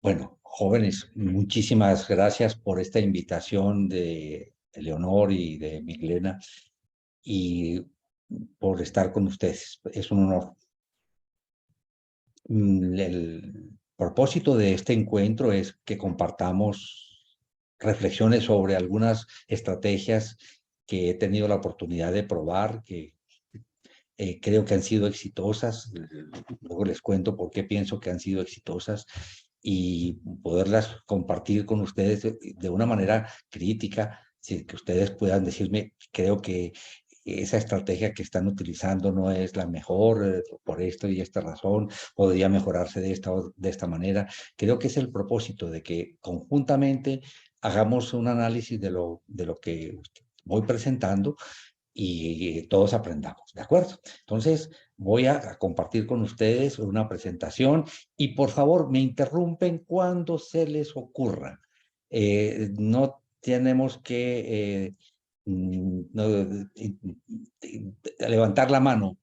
Bueno, jóvenes, muchísimas gracias por esta invitación de Leonor y de Miglena y por estar con ustedes. Es un honor. El propósito de este encuentro es que compartamos reflexiones sobre algunas estrategias que he tenido la oportunidad de probar, que creo que han sido exitosas. Luego les cuento por qué pienso que han sido exitosas y poderlas compartir con ustedes de una manera crítica, si que ustedes puedan decirme, creo que esa estrategia que están utilizando no es la mejor por esto y esta razón, podría mejorarse de esta manera. Creo que es el propósito de que conjuntamente hagamos un análisis de lo que voy presentando y todos aprendamos, ¿de acuerdo? Entonces, voy a compartir con ustedes una presentación y por favor me interrumpen cuando se les ocurra. No tenemos que no, levantar la mano,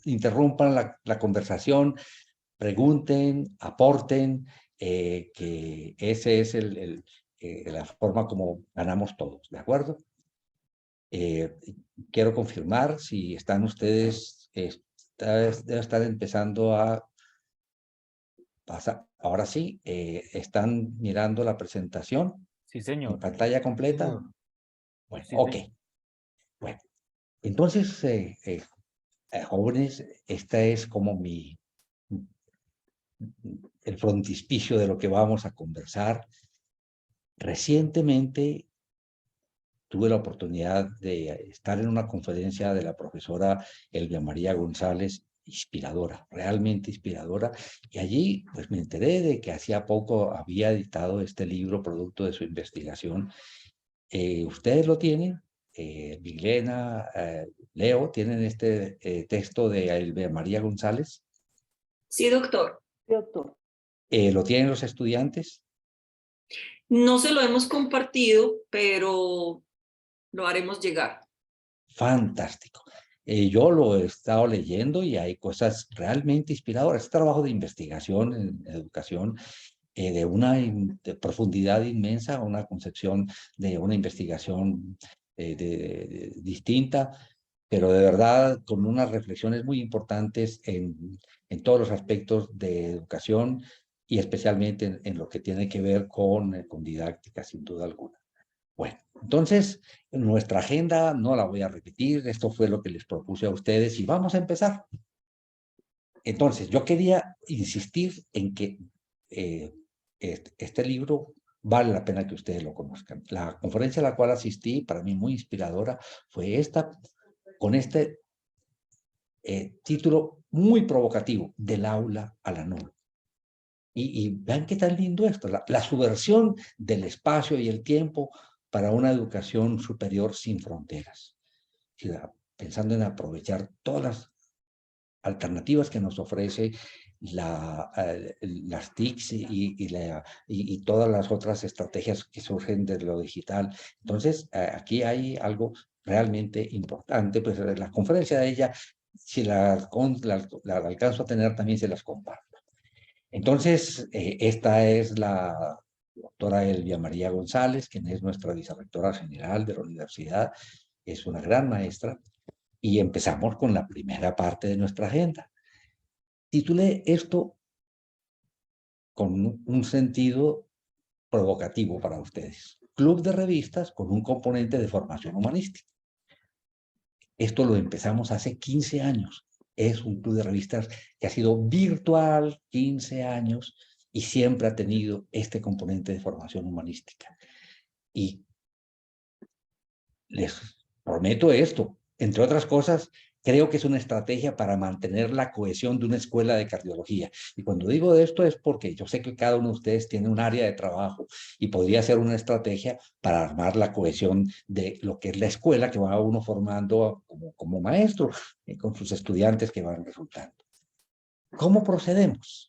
interrumpan la conversación, pregunten, aporten, que ese es la forma como ganamos todos, ¿de acuerdo? Eh, Quiero confirmar si están ustedes, debe estar empezando a pasar. Ahora sí, están mirando la presentación Sí, en señor. pantalla completa. Bueno, Sí, ok. señor. Bueno, entonces, jóvenes, esta es como el frontispicio de lo que vamos a conversar. Recientemente tuve la oportunidad de estar en una conferencia de la profesora Elvia María González, inspiradora, realmente inspiradora, y allí pues me enteré de que hacía poco había editado este libro producto de su investigación. ¿Ustedes lo tienen? Miglena, Leo, ¿tienen este texto de Elvia María González? Sí, doctor. Doctor. ¿Lo tienen los estudiantes? No se lo hemos compartido, pero lo haremos llegar. Fantástico. Yo lo he estado leyendo y hay cosas realmente inspiradoras. Es trabajo de investigación en educación de una de profundidad inmensa, una concepción de una investigación distinta, pero de verdad con unas reflexiones muy importantes en todos los aspectos de educación y especialmente en lo que tiene que ver con didáctica, sin duda alguna. Bueno, entonces, nuestra agenda no la voy a repetir, esto fue lo que les propuse a ustedes y vamos a empezar. Entonces, yo quería insistir en que este libro vale la pena que ustedes lo conozcan. La conferencia a la cual asistí, para mí muy inspiradora, fue esta, con este título muy provocativo, Del aula a la nube. Y vean qué tan lindo esto, la subversión del espacio y el tiempo para una educación superior sin fronteras. Pensando en aprovechar todas las alternativas que nos ofrece las TICs y todas las otras estrategias que surgen de lo digital. Entonces, aquí hay algo realmente importante, pues la conferencia de ella, si la alcanzo a tener, también se las comparto. Entonces, esta es la doctora Elvia María González, quien es nuestra vicerrectora general de la universidad, es una gran maestra, y empezamos con la primera parte de nuestra agenda. Titulé esto con un sentido provocativo para ustedes. Club de revistas con un componente de formación humanística. Esto lo empezamos hace 15 años. Es un club de revistas que ha sido virtual 15 años y siempre ha tenido este componente de formación humanística. Y les prometo esto, entre otras cosas, creo que es una estrategia para mantener la cohesión de una escuela de cardiología. Y cuando digo esto es porque yo sé que cada uno de ustedes tiene un área de trabajo y podría ser una estrategia para armar la cohesión de lo que es la escuela que va uno formando como maestro con sus estudiantes que van resultando. ¿Cómo procedemos?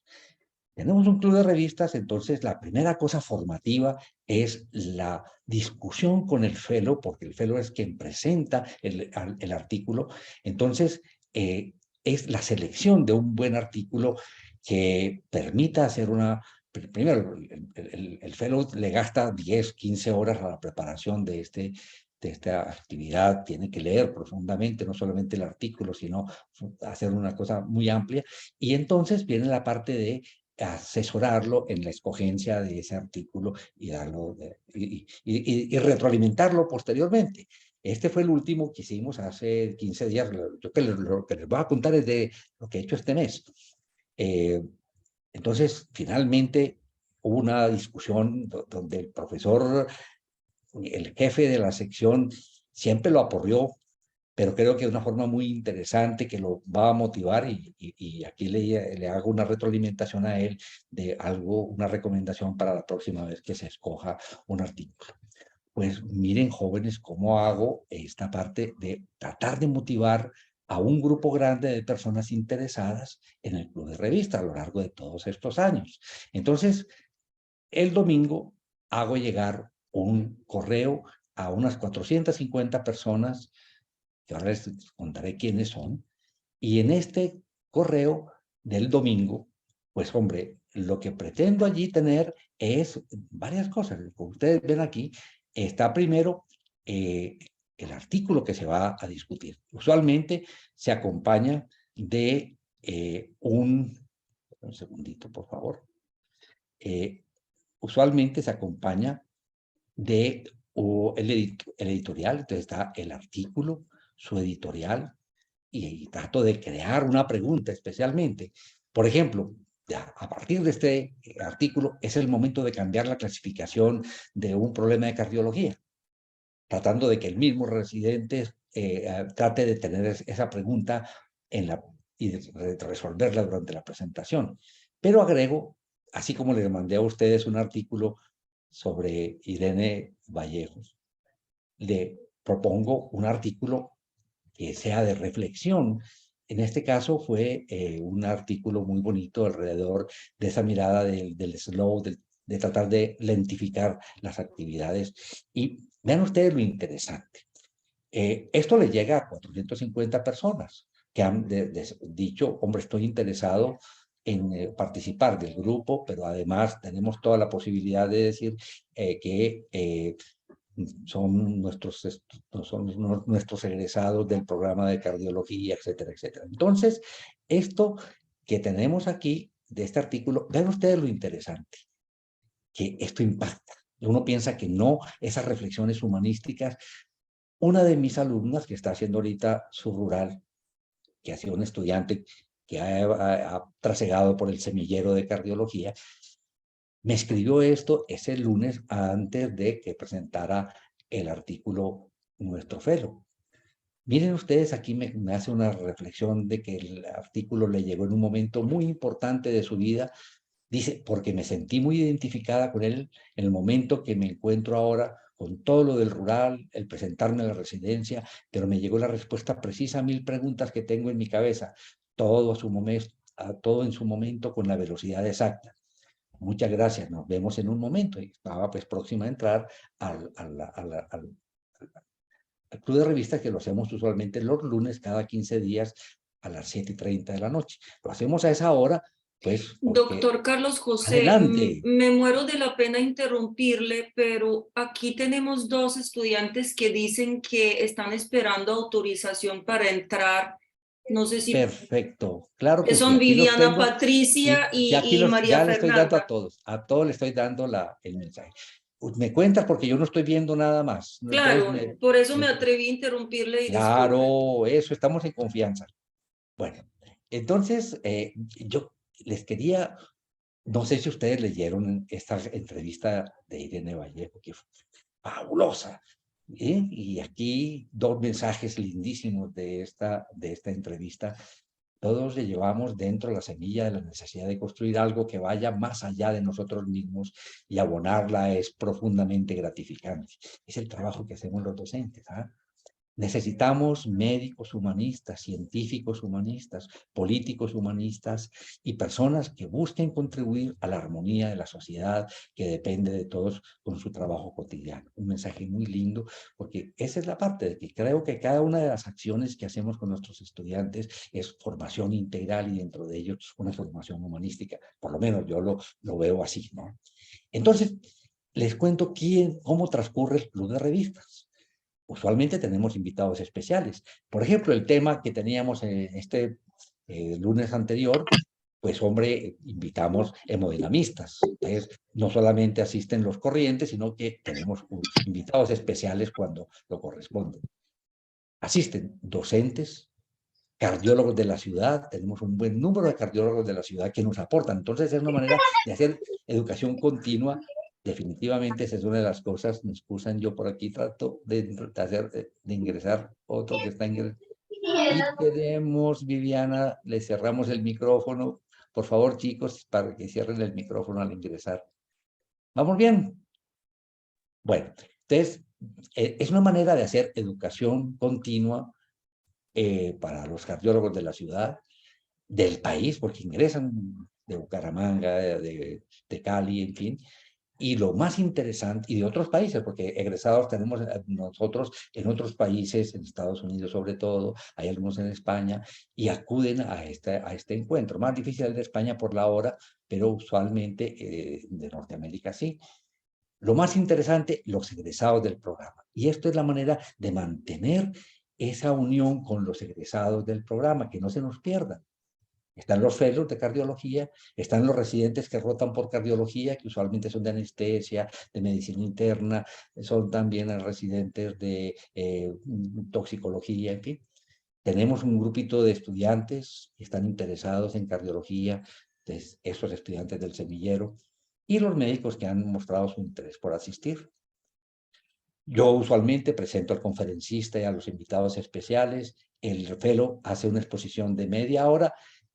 Tenemos un club de revistas, entonces la primera cosa formativa es la discusión con el fellow, porque el fellow es quien presenta el artículo. Entonces, es la selección de un buen artículo que permita hacer una primero, el fellow le gasta 10, 15 horas a la preparación de esta actividad, tiene que leer profundamente, no solamente el artículo, sino hacer una cosa muy amplia. Y entonces viene la parte de asesorarlo en la escogencia de ese artículo y, darlo, y retroalimentarlo posteriormente. Este fue el último que hicimos hace 15 días. Yo lo que les voy a contar es de lo que he hecho este mes. Entonces, finalmente, hubo una discusión donde el profesor, el jefe de la sección, siempre lo aporrió, pero creo que de una forma muy interesante que lo va a motivar y aquí le hago una retroalimentación a él de algo, una recomendación para la próxima vez que se escoja un artículo. Pues miren, jóvenes, cómo hago esta parte de tratar de motivar a un grupo grande de personas interesadas en el Club de Revista a lo largo de todos estos años. Entonces, el domingo hago llegar un correo a unas 450 personas, que ahora les contaré quiénes son, y en este correo del domingo, pues hombre, lo que pretendo allí tener es varias cosas. Como ustedes ven aquí, está primero el artículo que se va a discutir. Usualmente se acompaña de un segundito, por favor. Usualmente se acompaña de el editorial, entonces está el artículo, su editorial, y trato de crear una pregunta especialmente. Por ejemplo, ya, a partir de este artículo es el momento de cambiar la clasificación de un problema de cardiología, tratando de que el mismo residente trate de tener esa pregunta y de resolverla durante la presentación. Pero agrego, así como les mandé a ustedes un artículo sobre Irene Vallejos, le propongo un artículo que sea de reflexión. En este caso fue un artículo muy bonito alrededor de esa mirada del slow, de tratar de lentificar las actividades. Y vean ustedes lo interesante. Esto le llega a 450 personas que han dicho, hombre, estoy interesado en participar del grupo, pero además tenemos toda la posibilidad de decir que son nuestros egresados del programa de cardiología, etcétera, etcétera. Entonces, esto que tenemos aquí de este artículo, vean ustedes lo interesante, que esto impacta. Uno piensa que no, esas reflexiones humanísticas. Una de mis alumnas que está haciendo ahorita su rural, que ha sido un estudiante que ha trasegado por el semillero de cardiología, me escribió esto ese lunes antes de que presentara el artículo nuestro fellow. Miren ustedes, aquí me hace una reflexión de que el artículo le llegó en un momento muy importante de su vida. Dice, porque me sentí muy identificada con él en el momento que me encuentro ahora con todo lo del rural, el presentarme a la residencia, pero me llegó la respuesta precisa a 1000 preguntas que tengo en mi cabeza, todo todo en su momento con la velocidad exacta. Muchas gracias, nos vemos en un momento. Y estaba pues próxima a entrar al club de revistas, que lo hacemos usualmente los lunes cada 15 días a las 7:30 de la noche. Lo hacemos a esa hora, pues porque... Doctor Carlos José, Adelante. me muero de la pena interrumpirle, pero aquí tenemos dos estudiantes que dicen que están esperando autorización para entrar. No sé si Perfecto, claro que que sí, son aquí los Viviana tengo Patricia y ya aquí y María ya le estoy dando Fernanda. a todos le estoy dando el mensaje. Me cuentas porque yo no estoy viendo nada más. Entonces, Claro, por eso me atreví a interrumpirle y disculpe. claro, eso, estamos en confianza. Bueno, entonces yo les quería, no sé si ustedes leyeron esta entrevista de Irene Vallejo, que fue fabulosa. Y aquí dos mensajes lindísimos de esta entrevista. Todos le llevamos dentro la semilla de la necesidad de construir algo que vaya más allá de nosotros mismos, y abonarla es profundamente gratificante. Es el trabajo que hacemos los docentes. Necesitamos médicos humanistas, científicos humanistas, políticos humanistas y personas que busquen contribuir a la armonía de la sociedad que depende de todos con su trabajo cotidiano. Un mensaje muy lindo, porque esa es la parte de que creo que cada una de las acciones que hacemos con nuestros estudiantes es formación integral y dentro de ellos una formación humanística. Por lo menos yo lo veo así, ¿no? Entonces, les cuento cómo transcurre el club de revistas. Usualmente tenemos invitados especiales. Por ejemplo, el tema que teníamos lunes anterior, pues hombre, invitamos hemodinamistas. Entonces, no solamente asisten los corrientes, sino que tenemos invitados especiales cuando lo corresponde. Asisten docentes, cardiólogos de la ciudad, tenemos un buen número de cardiólogos de la ciudad que nos aportan. Entonces, es una manera de hacer educación continua. Definitivamente esa es una de las cosas, me excusan, yo por aquí trato de ingresar otro que está ingresando. Y tenemos, Viviana, le cerramos el micrófono. Por favor, chicos, para que cierren el micrófono al ingresar. ¿Vamos bien? Bueno, entonces, es una manera de hacer educación continua para los cardiólogos de la ciudad, del país, porque ingresan de Bucaramanga, de Cali, en fin. Y lo más interesante, y de otros países, porque egresados tenemos nosotros en otros países, en Estados Unidos sobre todo, hay algunos en España, y acuden a este encuentro. Más difícil el de España por la hora, pero usualmente de Norteamérica sí. Lo más interesante, los egresados del programa. Y esto es la manera de mantener esa unión con los egresados del programa, que no se nos pierdan. Están los fellows de cardiología, están los residentes que rotan por cardiología, que usualmente son de anestesia, de medicina interna, son también residentes de toxicología, en fin. Tenemos un grupito de estudiantes que están interesados en cardiología, esos estudiantes del semillero, y los médicos que han mostrado su interés por asistir. Yo usualmente presento al conferencista y a los invitados especiales. El fellow hace una exposición de media hora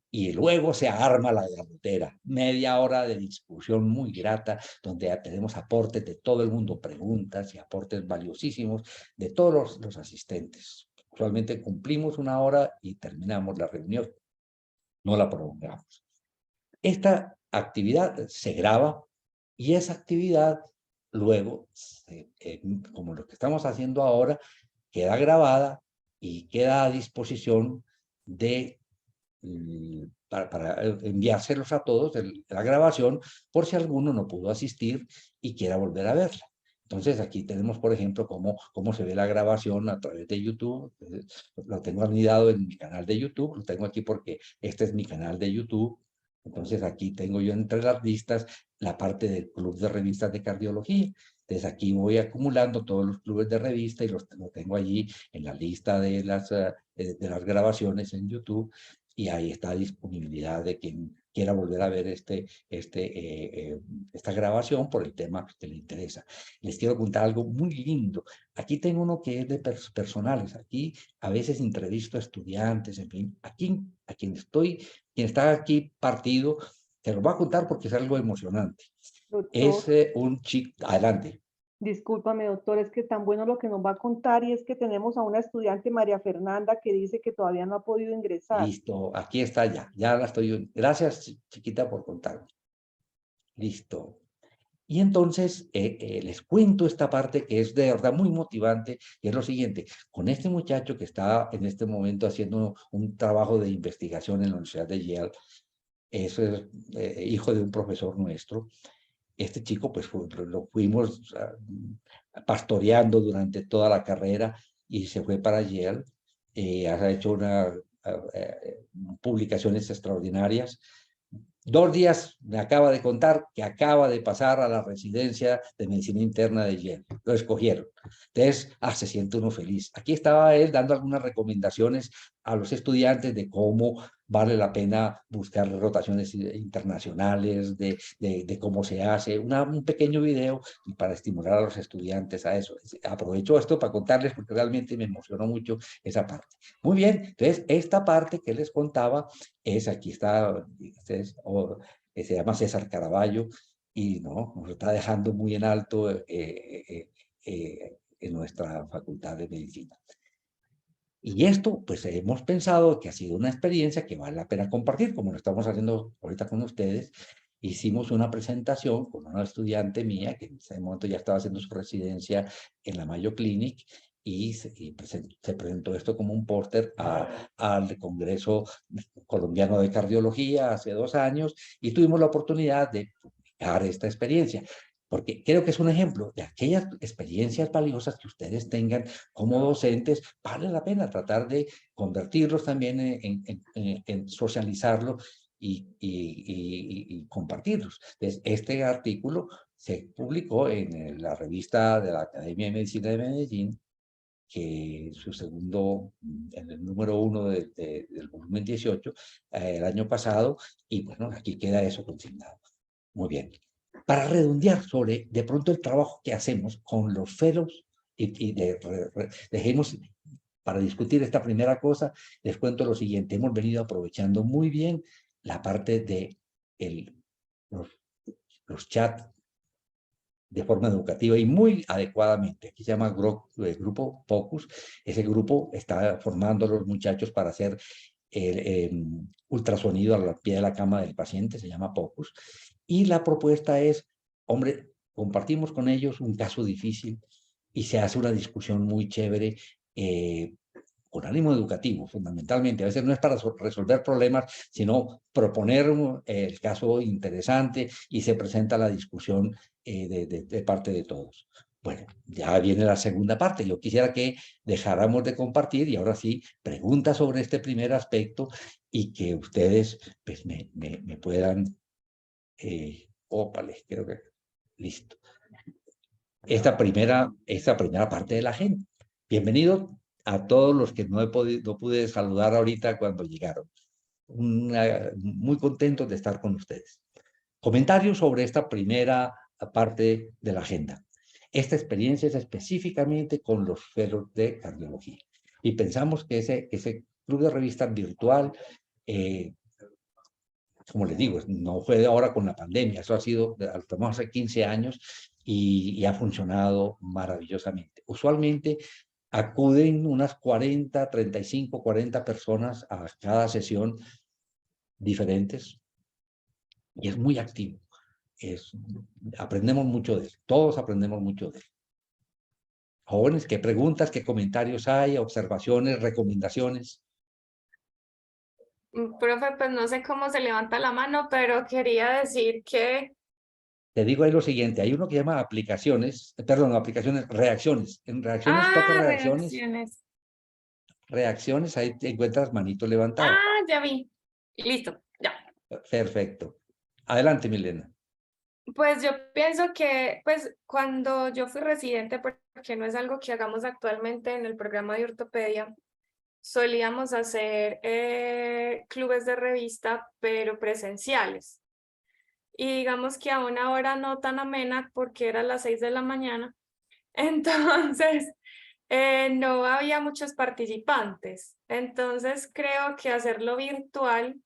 y luego se arma la garrotera. Media hora de discusión muy grata, donde tenemos aportes de todo el mundo, preguntas y aportes valiosísimos de todos los asistentes. Usualmente cumplimos una hora y terminamos la reunión. No la prolongamos. Esta actividad se graba y esa actividad luego, como lo que estamos haciendo ahora, queda grabada y queda a disposición para enviárselos a todos la grabación por si alguno no pudo asistir y quiera volver a verla. Entonces aquí tenemos, por ejemplo, cómo se ve la grabación a través de YouTube. Lo tengo anidado en mi canal de YouTube, lo tengo aquí porque este es mi canal de YouTube. Entonces aquí tengo yo entre las listas la parte del club de revistas de cardiología. Entonces aquí voy acumulando todos los clubes de revista y lo tengo allí en la lista de las grabaciones en YouTube y ahí está a disponibilidad de quien quiera volver a ver esta grabación por el tema que le interesa. Les quiero contar algo muy lindo. Aquí tengo uno que es de personales. Aquí a veces entrevisto a estudiantes, en fin. Aquí, quien está aquí partido, te lo voy a contar porque es algo emocionante. Doctor, Es un chico, adelante. discúlpame, doctor, es que tan bueno lo que nos va a contar y es que tenemos a una estudiante, María Fernanda, que dice que todavía no ha podido ingresar. Listo, aquí está ya la estoy. Gracias, chiquita, por contarme. Listo. Y entonces les cuento esta parte que es de verdad muy motivante, y es lo siguiente, con este muchacho que está en este momento haciendo un trabajo de investigación en la Universidad de Yale, es hijo de un profesor nuestro, este chico pues lo fuimos pastoreando durante toda la carrera y se fue para Yale, ha hecho publicaciones extraordinarias. 2 días me acaba de contar que acaba de pasar a la residencia de medicina interna de Yale. Lo escogieron. Entonces, se siente uno feliz. Aquí estaba él dando algunas recomendaciones a los estudiantes de cómo vale la pena buscar rotaciones internacionales, de cómo se hace, un pequeño video para estimular a los estudiantes a eso. Aprovecho esto para contarles porque realmente me emocionó mucho esa parte. Muy bien, entonces esta parte que les contaba aquí está, se llama César Caraballo y no, nos está dejando muy en alto en nuestra facultad de medicina. Y esto, pues hemos pensado que ha sido una experiencia que vale la pena compartir, como lo estamos haciendo ahorita con ustedes. Hicimos una presentación con una estudiante mía que en ese momento ya estaba haciendo su residencia en la Mayo Clinic y se presentó esto como un póster al Congreso Colombiano de Cardiología hace 2 años y tuvimos la oportunidad de publicar esta experiencia. Porque creo que es un ejemplo de aquellas experiencias valiosas que ustedes tengan como docentes, vale la pena tratar de convertirlos también en socializarlo y compartirlos. Entonces, este artículo se publicó en la revista de la Academia de Medicina de Medellín, que su segundo, en el número 1 del volumen 18, el año pasado, y bueno, aquí queda eso consignado. Muy bien. Para redondear sobre de pronto el trabajo que hacemos con los fellows dejemos para discutir esta primera cosa, les cuento lo siguiente. Hemos venido aprovechando muy bien la parte de los chats de forma educativa y muy adecuadamente. Aquí se llama Grupo Focus. Ese grupo está formando a los muchachos para hacer el ultrasonido al pie de la cama del paciente, se llama Focus. Y la propuesta es, hombre, compartimos con ellos un caso difícil y se hace una discusión muy chévere con ánimo educativo, fundamentalmente. A veces no es para resolver problemas, sino proponer el caso interesante y se presenta la discusión de parte de todos. Bueno, ya viene la segunda parte. Yo quisiera que dejáramos de compartir y ahora sí, preguntas sobre este primer aspecto y que ustedes pues, me puedan... ópale, creo que listo. Esta primera parte de la agenda. Bienvenidos a todos los que no pude saludar ahorita cuando llegaron. Muy contentos de estar con ustedes. Comentarios sobre esta primera parte de la agenda. Esta experiencia es específicamente con los fellows de cardiología. Y pensamos que ese club de revistas virtual, como les digo, no fue de ahora con la pandemia, eso ha sido, lo tomamos hace 15 años y ha funcionado maravillosamente. Usualmente acuden unas 40, 35, 40 personas a cada sesión diferentes y es muy activo. Aprendemos mucho de él, todos aprendemos mucho de él. Jóvenes, ¿qué preguntas, qué comentarios hay, observaciones, recomendaciones? Profe, pues no sé cómo se levanta la mano, pero quería decir que... Te digo ahí lo siguiente, hay uno que llama reacciones. En reacciones toca reacciones. Reacciones, ahí te encuentras manito levantado. Ya vi. Listo, ya. Perfecto. Adelante, Milena. Pues yo pienso que, pues cuando yo fui residente, porque no es algo que hagamos actualmente en el programa de ortopedia, solíamos hacer clubes de revista, pero presenciales. Y digamos que a una hora no tan amena, porque era las 6 de la mañana. Entonces, no había muchos participantes. Entonces, creo que hacerlo virtual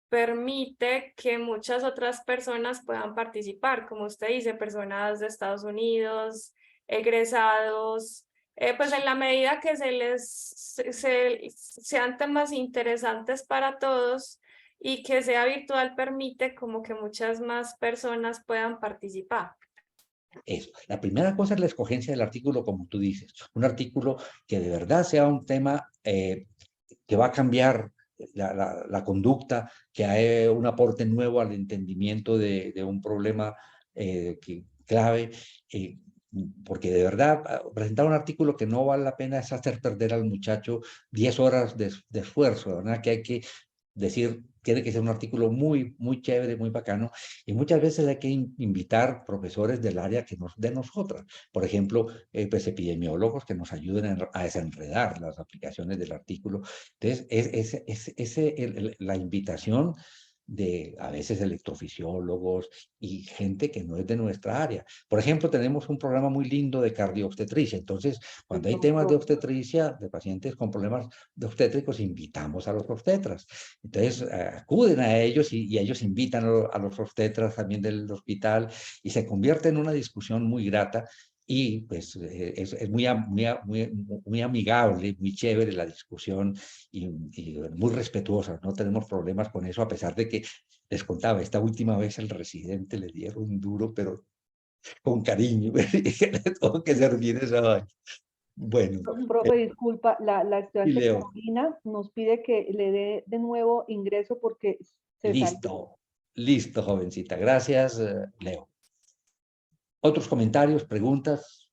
permite que muchas otras personas puedan participar, como usted dice, personas de Estados Unidos, egresados, pues en la medida que sean temas interesantes para todos y que sea virtual permite como que muchas más personas puedan participar. Eso. La primera cosa es la escogencia del artículo, como tú dices. Un artículo que de verdad sea un tema que va a cambiar la conducta, que hay un aporte nuevo al entendimiento de un problema clave, porque de verdad presentar un artículo que no vale la pena es hacer perder al muchacho 10 horas de esfuerzo, ¿verdad? Que hay que decir, tiene que ser un artículo muy, muy chévere, muy bacano, y muchas veces hay que invitar profesores del área que nos de nosotras, por ejemplo, pues epidemiólogos que nos ayuden a desenredar las aplicaciones del artículo. Entonces, la invitación de a veces electrofisiólogos y gente que no es de nuestra área. Por ejemplo, tenemos un programa muy lindo de cardioobstetricia. Entonces, cuando hay temas de obstetricia, de pacientes con problemas de obstétricos, invitamos a los obstetras. Entonces, acuden a ellos y ellos invitan a los obstetras también del hospital y se convierte en una discusión muy grata y pues es muy amigable, muy chévere la discusión y muy respetuosa. No tenemos problemas con eso, a pesar de que les contaba, esta última vez el residente le dieron duro, pero con cariño, y que le tengo que servir esa vaina. Bueno, Profe, disculpa, la y estudiante Leo, Carolina nos pide que le dé de nuevo ingreso porque se salió. listo, jovencita. Gracias, Leo. ¿Otros comentarios, preguntas?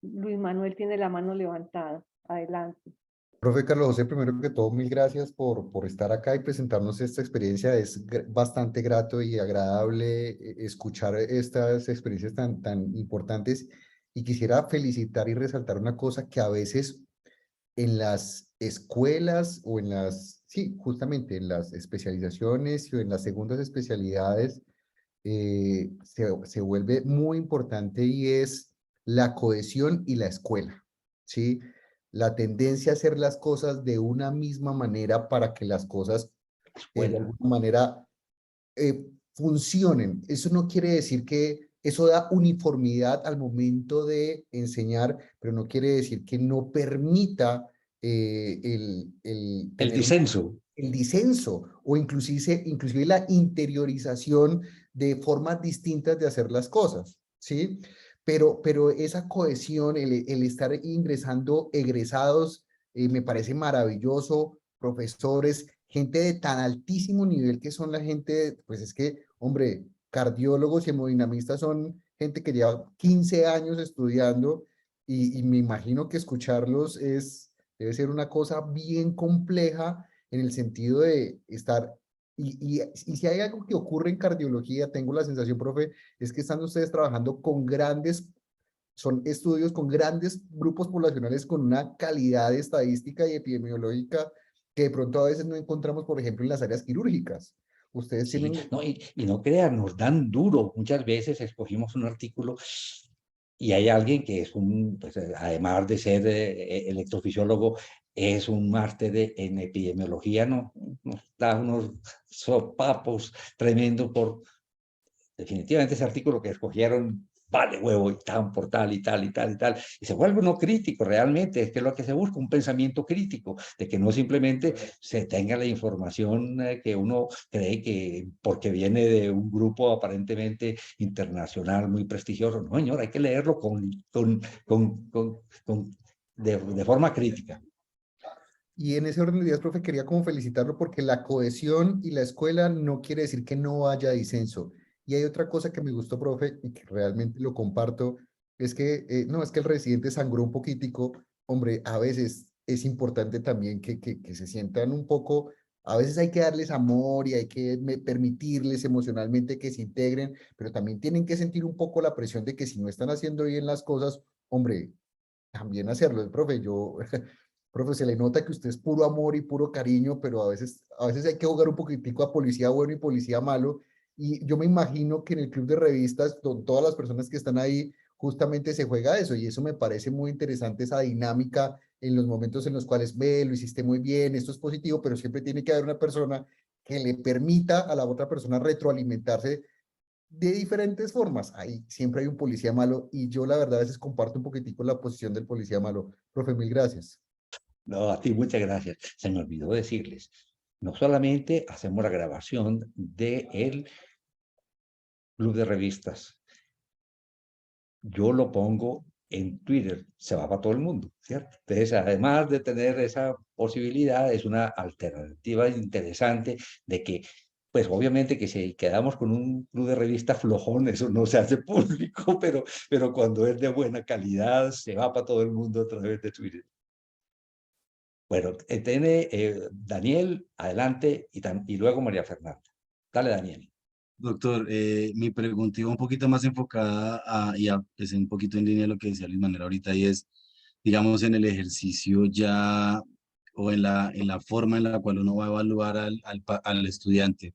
Luis Manuel tiene la mano levantada. Adelante. Profe Carlos José, primero que todo, mil gracias por estar acá y presentarnos esta experiencia. Es bastante grato y agradable escuchar estas experiencias tan importantes. Y quisiera felicitar y resaltar una cosa que a veces en las escuelas o en sí, justamente en las especializaciones o en las segundas especialidades, se vuelve muy importante y es la cohesión y la escuela, ¿sí? La tendencia a hacer las cosas de una misma manera para que las cosas de alguna manera funcionen. Eso no quiere decir que eso da uniformidad al momento de enseñar, pero no quiere decir que no permita El tener disenso. el disenso o inclusive la interiorización de formas distintas de hacer las cosas, ¿sí? Pero esa cohesión, el estar ingresando egresados, me parece maravilloso, profesores, gente de tan altísimo nivel que son la gente, pues es que, hombre, cardiólogos y hemodinamistas son gente que lleva 15 años estudiando y me imagino que escucharlos debe ser una cosa bien compleja en el sentido de estar, y si hay algo que ocurre en cardiología, tengo la sensación, profe, es que están ustedes trabajando con son estudios con grandes grupos poblacionales con una calidad estadística y epidemiológica que de pronto a veces no encontramos, por ejemplo, en las áreas quirúrgicas. Ustedes Sí, tienen... no, y no crean, nos dan duro. Muchas veces escogimos un artículo y hay alguien que es pues, además de ser electrofisiólogo, es un máster en epidemiología, ¿no? Nos da unos sopapos tremendos por definitivamente ese artículo que escogieron vale huevo y tan por tal y tal y tal y tal, y se vuelve uno crítico realmente, es que es lo que se busca, un pensamiento crítico, de que no simplemente se tenga la información que uno cree que porque viene de un grupo aparentemente internacional muy prestigioso, no señor, hay que leerlo de forma crítica. Y en ese orden de ideas, profe, quería como felicitarlo porque la cohesión y la escuela no quiere decir que no haya disenso. Y hay otra cosa que me gustó, profe, y que realmente lo comparto, es que, no, es que el residente sangró un poquitico. Hombre, a veces es importante también que se sientan un poco, a veces hay que darles amor y hay que permitirles emocionalmente que se integren, pero también tienen que sentir un poco la presión de que si no están haciendo bien las cosas, hombre, también hacerlo. Profe, profe, se le nota que usted es puro amor y puro cariño, pero a veces hay que jugar un poquitico a policía bueno y policía malo. Y yo me imagino que en el club de revistas, todas las personas que están ahí, justamente se juega eso. Y eso me parece muy interesante, esa dinámica en los momentos en los cuales ve, lo hiciste muy bien, esto es positivo, pero siempre tiene que haber una persona que le permita a la otra persona retroalimentarse de diferentes formas. Ahí siempre hay un policía malo y yo la verdad a veces comparto un poquitico la posición del policía malo. Profe, mil gracias. No, a ti muchas gracias. Se me olvidó decirles, no solamente hacemos la grabación del club de revistas, yo lo pongo en Twitter, se va para todo el mundo, ¿cierto? Entonces, además de tener esa posibilidad, es una alternativa interesante de que, pues obviamente que si quedamos con un club de revistas flojón, eso no se hace público, pero cuando es de buena calidad, se va para todo el mundo a través de Twitter. Bueno, tiene Daniel, adelante, y luego María Fernanda. Dale, Daniel. Doctor, mi pregunta iba un poquito más enfocada pues un poquito en línea de lo que decía Luis Manuel ahorita, y es, digamos, en el ejercicio ya, o en la forma en la cual uno va a evaluar al estudiante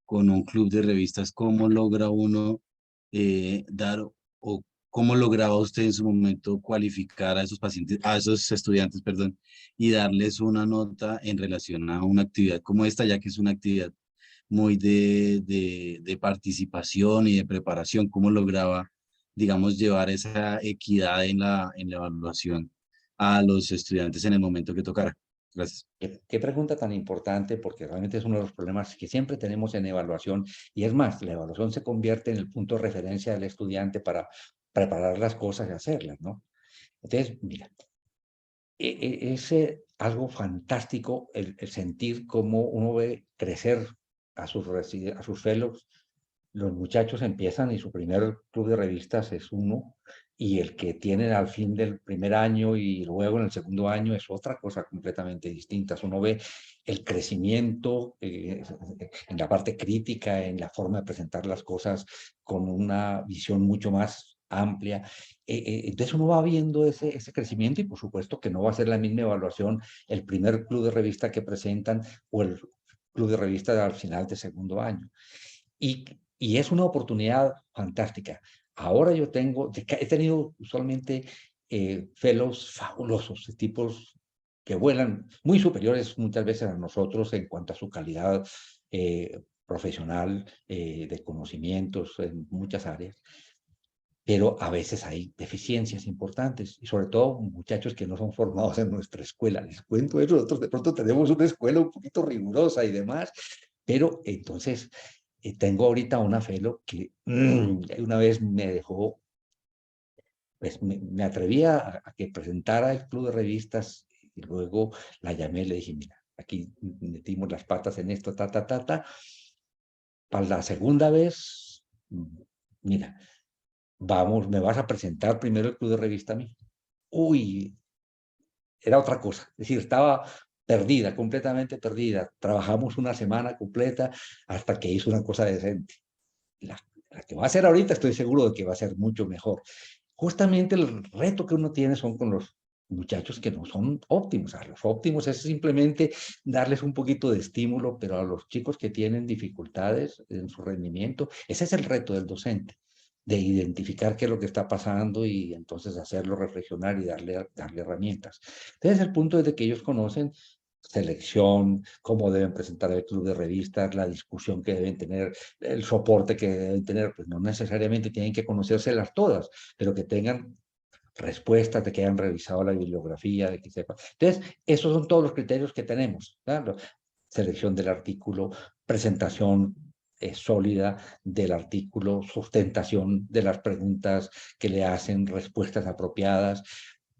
con un club de revistas, ¿cómo logra uno dar, o cómo lograba usted en su momento cualificar a esos pacientes, a esos estudiantes, perdón, y darles una nota en relación a una actividad como esta, ya que es una actividad muy de participación y de preparación? ¿Cómo lograba digamos, llevar esa equidad en la evaluación a los estudiantes en el momento que tocara? Gracias. Qué pregunta tan importante, porque realmente es uno de los problemas que siempre tenemos en evaluación, y es más, la evaluación se convierte en el punto de referencia del estudiante para preparar las cosas y hacerlas, ¿no? Entonces, mira, es algo fantástico el sentir cómo uno ve crecer a sus fellows. Los muchachos empiezan y su primer club de revistas es uno, y el que tienen al fin del primer año y luego en el segundo año es otra cosa completamente distinta. Uno ve el crecimiento en la parte crítica, en la forma de presentar las cosas con una visión mucho más amplia. Entonces uno va viendo ese crecimiento, y por supuesto que no va a ser la misma evaluación el primer club de revista que presentan o el club de revista al final de segundo año. Y es una oportunidad fantástica. Ahora yo he tenido usualmente fellows fabulosos, tipos que vuelan muy superiores muchas veces a nosotros en cuanto a su calidad profesional, de conocimientos en muchas áreas, pero a veces hay deficiencias importantes, y sobre todo muchachos que no son formados en nuestra escuela. Les cuento eso, nosotros de pronto tenemos una escuela un poquito rigurosa y demás, pero entonces tengo ahorita una fellow que una vez me dejó, pues me atreví a que presentara el club de revistas, y luego la llamé y le dije, mira, aquí metimos las patas en esto, para la segunda vez, mira, vamos, me vas a presentar primero el club de revista a mí. Uy, era otra cosa, es decir, estaba perdida, completamente perdida. Trabajamos una semana completa hasta que hizo una cosa decente. La, la que va a hacer ahorita estoy seguro de que va a ser mucho mejor. Justamente el reto que uno tiene son con los muchachos que no son óptimos. A los óptimos es simplemente darles un poquito de estímulo, pero a los chicos que tienen dificultades en su rendimiento, ese es el reto del docente, de identificar qué es lo que está pasando y entonces hacerlo reflexionar y darle herramientas. Entonces el punto es de que ellos conocen selección, cómo deben presentar el club de revistas, la discusión que deben tener, el soporte que deben tener. Pues no necesariamente tienen que conocérselas todas, pero que tengan respuestas, de que hayan revisado la bibliografía, de que sepan. Entonces, esos son todos los criterios que tenemos, ¿verdad? Selección del artículo, presentación sólida del artículo, sustentación de las preguntas que le hacen, respuestas apropiadas,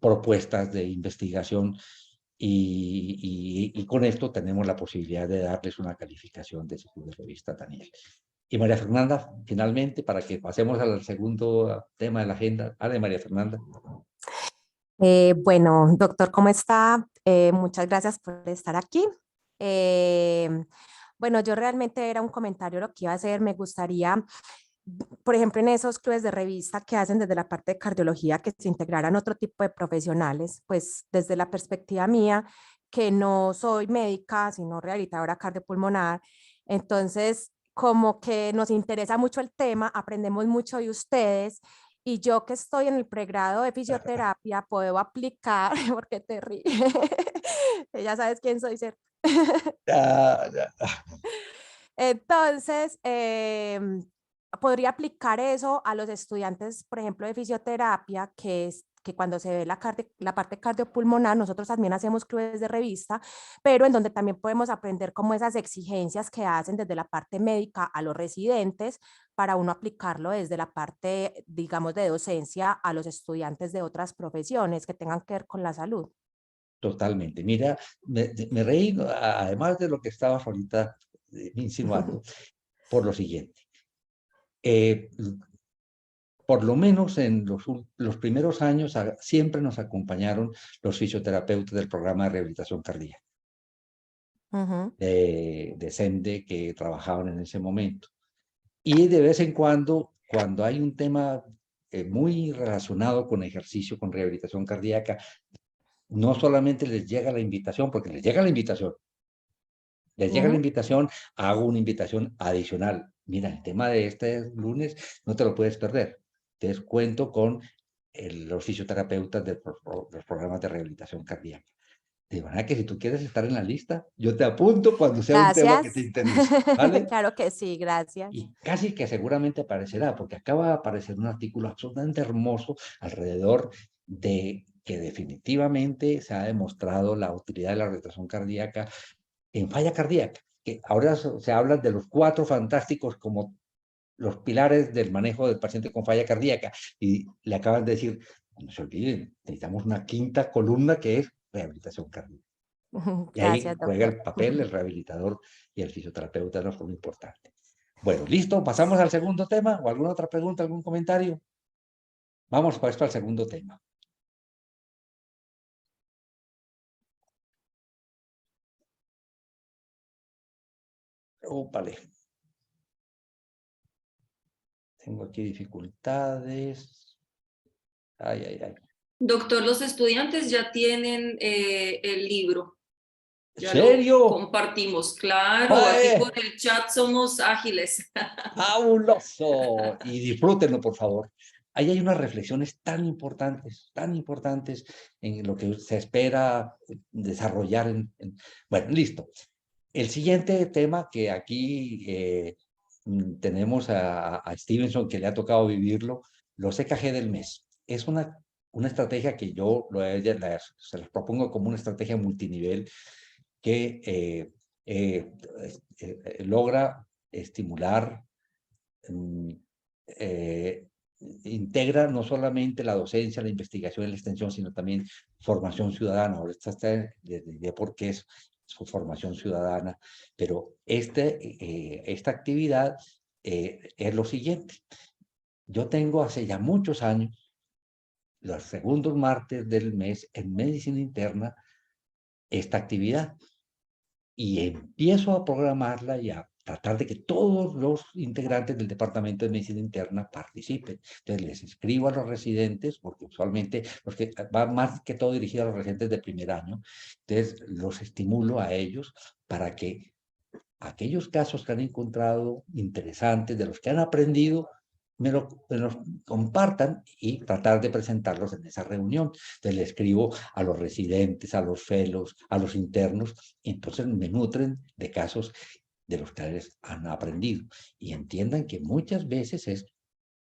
propuestas de investigación, y con esto tenemos la posibilidad de darles una calificación de ese club de revista, Daniel. Y María Fernanda, finalmente, para que pasemos al segundo tema de la agenda. María Fernanda. Bueno, doctor, ¿cómo está? Muchas gracias por estar aquí. Bueno, yo realmente era un comentario lo que iba a hacer. Me gustaría, por ejemplo, en esos clubes de revista que hacen desde la parte de cardiología, que se integraran otro tipo de profesionales, pues desde la perspectiva mía, que no soy médica, sino rehabilitadora cardiopulmonar. Entonces, como que nos interesa mucho el tema, aprendemos mucho de ustedes, y yo que estoy en el pregrado de fisioterapia puedo aplicar, porque te ríes, ya sabes quién soy, ¿cierto? Ya, ya. Entonces, podría aplicar eso a los estudiantes, por ejemplo, de fisioterapia, que es que cuando se ve la parte cardiopulmonar, nosotros también hacemos clubes de revista, pero en donde también podemos aprender como esas exigencias que hacen desde la parte médica a los residentes, para uno aplicarlo desde la parte, digamos, de docencia a los estudiantes de otras profesiones que tengan que ver con la salud. Totalmente. Mira, me reí, además de lo que estabas ahorita insinuando, por lo siguiente. Por lo menos en los primeros años siempre nos acompañaron los fisioterapeutas del programa de rehabilitación cardíaca de SENDE, que trabajaban en ese momento. Y de vez en cuando hay un tema muy relacionado con ejercicio, con rehabilitación cardíaca, no solamente les llega la invitación, porque les llega la invitación, hago una invitación adicional. Mira, el tema de este lunes no te lo puedes perder. Te cuento con los fisioterapeutas de los programas de rehabilitación cardíaca. De manera que si tú quieres estar en la lista, yo te apunto cuando sea un tema que te interese, ¿vale? Claro que sí, gracias. Y casi que seguramente aparecerá, porque acaba de aparecer un artículo absolutamente hermoso alrededor de que definitivamente se ha demostrado la utilidad de la respiración cardíaca en falla cardíaca, que ahora se habla de los 4 fantásticos como los pilares del manejo del paciente con falla cardíaca, y le acaban de decir, no se olviden, necesitamos una 5ª columna que es rehabilitación cardíaca. Y ahí Gracias, juega doctor. el papel el rehabilitador y el fisioterapeuta de una forma importante. Bueno, listo, pasamos al segundo tema, o alguna otra pregunta, algún comentario. Vamos pues al segundo tema. Ópale. Tengo aquí dificultades. Ay, ay, ay. Doctor, los estudiantes ya tienen el libro. ¿En Ya serio? lo compartimos, claro. Aquí ¡Ay! con el chat somos ágiles. ¡Fabuloso! Y disfrútenlo, por favor. Ahí hay unas reflexiones tan importantes en lo que se espera desarrollar. Bueno, listo. El siguiente tema que aquí tenemos a Stevenson, que le ha tocado vivirlo, los EKG del mes. Es una estrategia que yo se las propongo como una estrategia multinivel que logra estimular, integra no solamente la docencia, la investigación y la extensión, sino también formación ciudadana. Ahora está de por qué es su formación ciudadana, pero esta actividad es lo siguiente. Yo tengo hace ya muchos años, los segundos martes del mes, en medicina interna, esta actividad. Y empiezo a programarla y a tratar de que todos los integrantes del Departamento de Medicina Interna participen. Entonces, les escribo a los residentes, porque usualmente va más que todo dirigido a los residentes de primer año. Entonces, los estimulo a ellos para que aquellos casos que han encontrado interesantes, de los que han aprendido, me los compartan y tratar de presentarlos en esa reunión. Entonces le escribo a los residentes, a los fellows, a los internos, y entonces me nutren de casos de los que han aprendido. Y entiendan que muchas veces es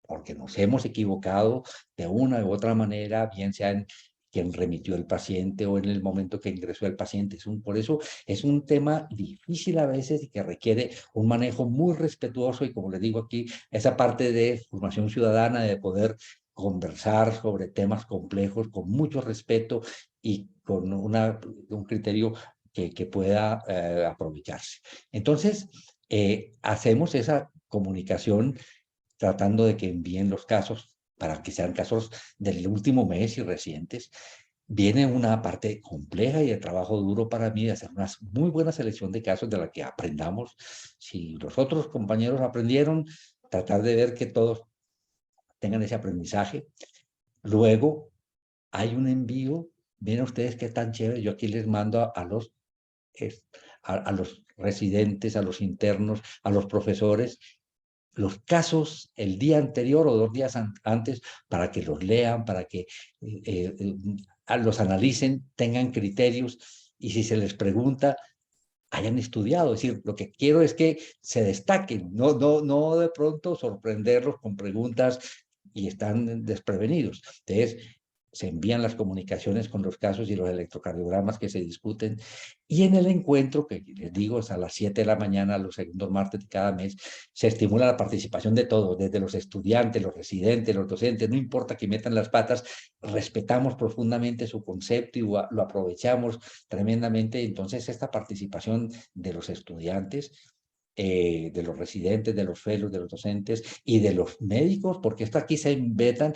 porque nos hemos equivocado de una u otra manera, bien sea en quien remitió el paciente o en el momento que ingresó el paciente. Por eso es un tema difícil a veces y que requiere un manejo muy respetuoso y, como les digo aquí, esa parte de formación ciudadana, de poder conversar sobre temas complejos con mucho respeto y con un criterio que pueda aprovecharse. Entonces, hacemos esa comunicación tratando de que envíen los casos para que sean casos del último mes y recientes. Viene una parte compleja y de trabajo duro para mí de hacer una muy buena selección de casos de la que aprendamos. Si los otros compañeros aprendieron, tratar de ver que todos tengan ese aprendizaje. Luego hay un envío, miren ustedes qué tan chévere, yo aquí les mando a los residentes, a los internos, a los profesores, los casos el día anterior o 2 días antes para que los lean, para que los analicen, tengan criterios y si se les pregunta, hayan estudiado. Es decir, lo que quiero es que se destaquen, no de pronto sorprenderlos con preguntas y están desprevenidos. Entonces, se envían las comunicaciones con los casos y los electrocardiogramas que se discuten. Y en el encuentro, que les digo, es a las 7 de la mañana, los segundos martes de cada mes, se estimula la participación de todos, desde los estudiantes, los residentes, los docentes, no importa que metan las patas, respetamos profundamente su concepto y lo aprovechamos tremendamente. Entonces, esta participación de los estudiantes, de los residentes, de los fellows, de los docentes y de los médicos, porque esto aquí se invitan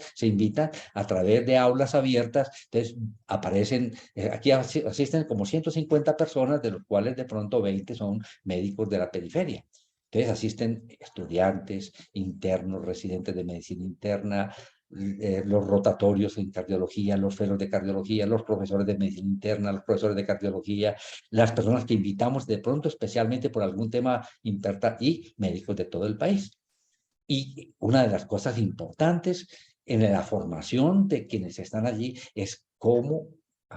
a través de aulas abiertas. Entonces aparecen, aquí asisten como 150 personas, de los cuales de pronto 20 son médicos de la periferia. Entonces asisten estudiantes, internos, residentes de medicina interna, los rotatorios en cardiología, los fellows de cardiología, los profesores de medicina interna, los profesores de cardiología, las personas que invitamos de pronto especialmente por algún tema y médicos de todo el país. Y una de las cosas importantes en la formación de quienes están allí es cómo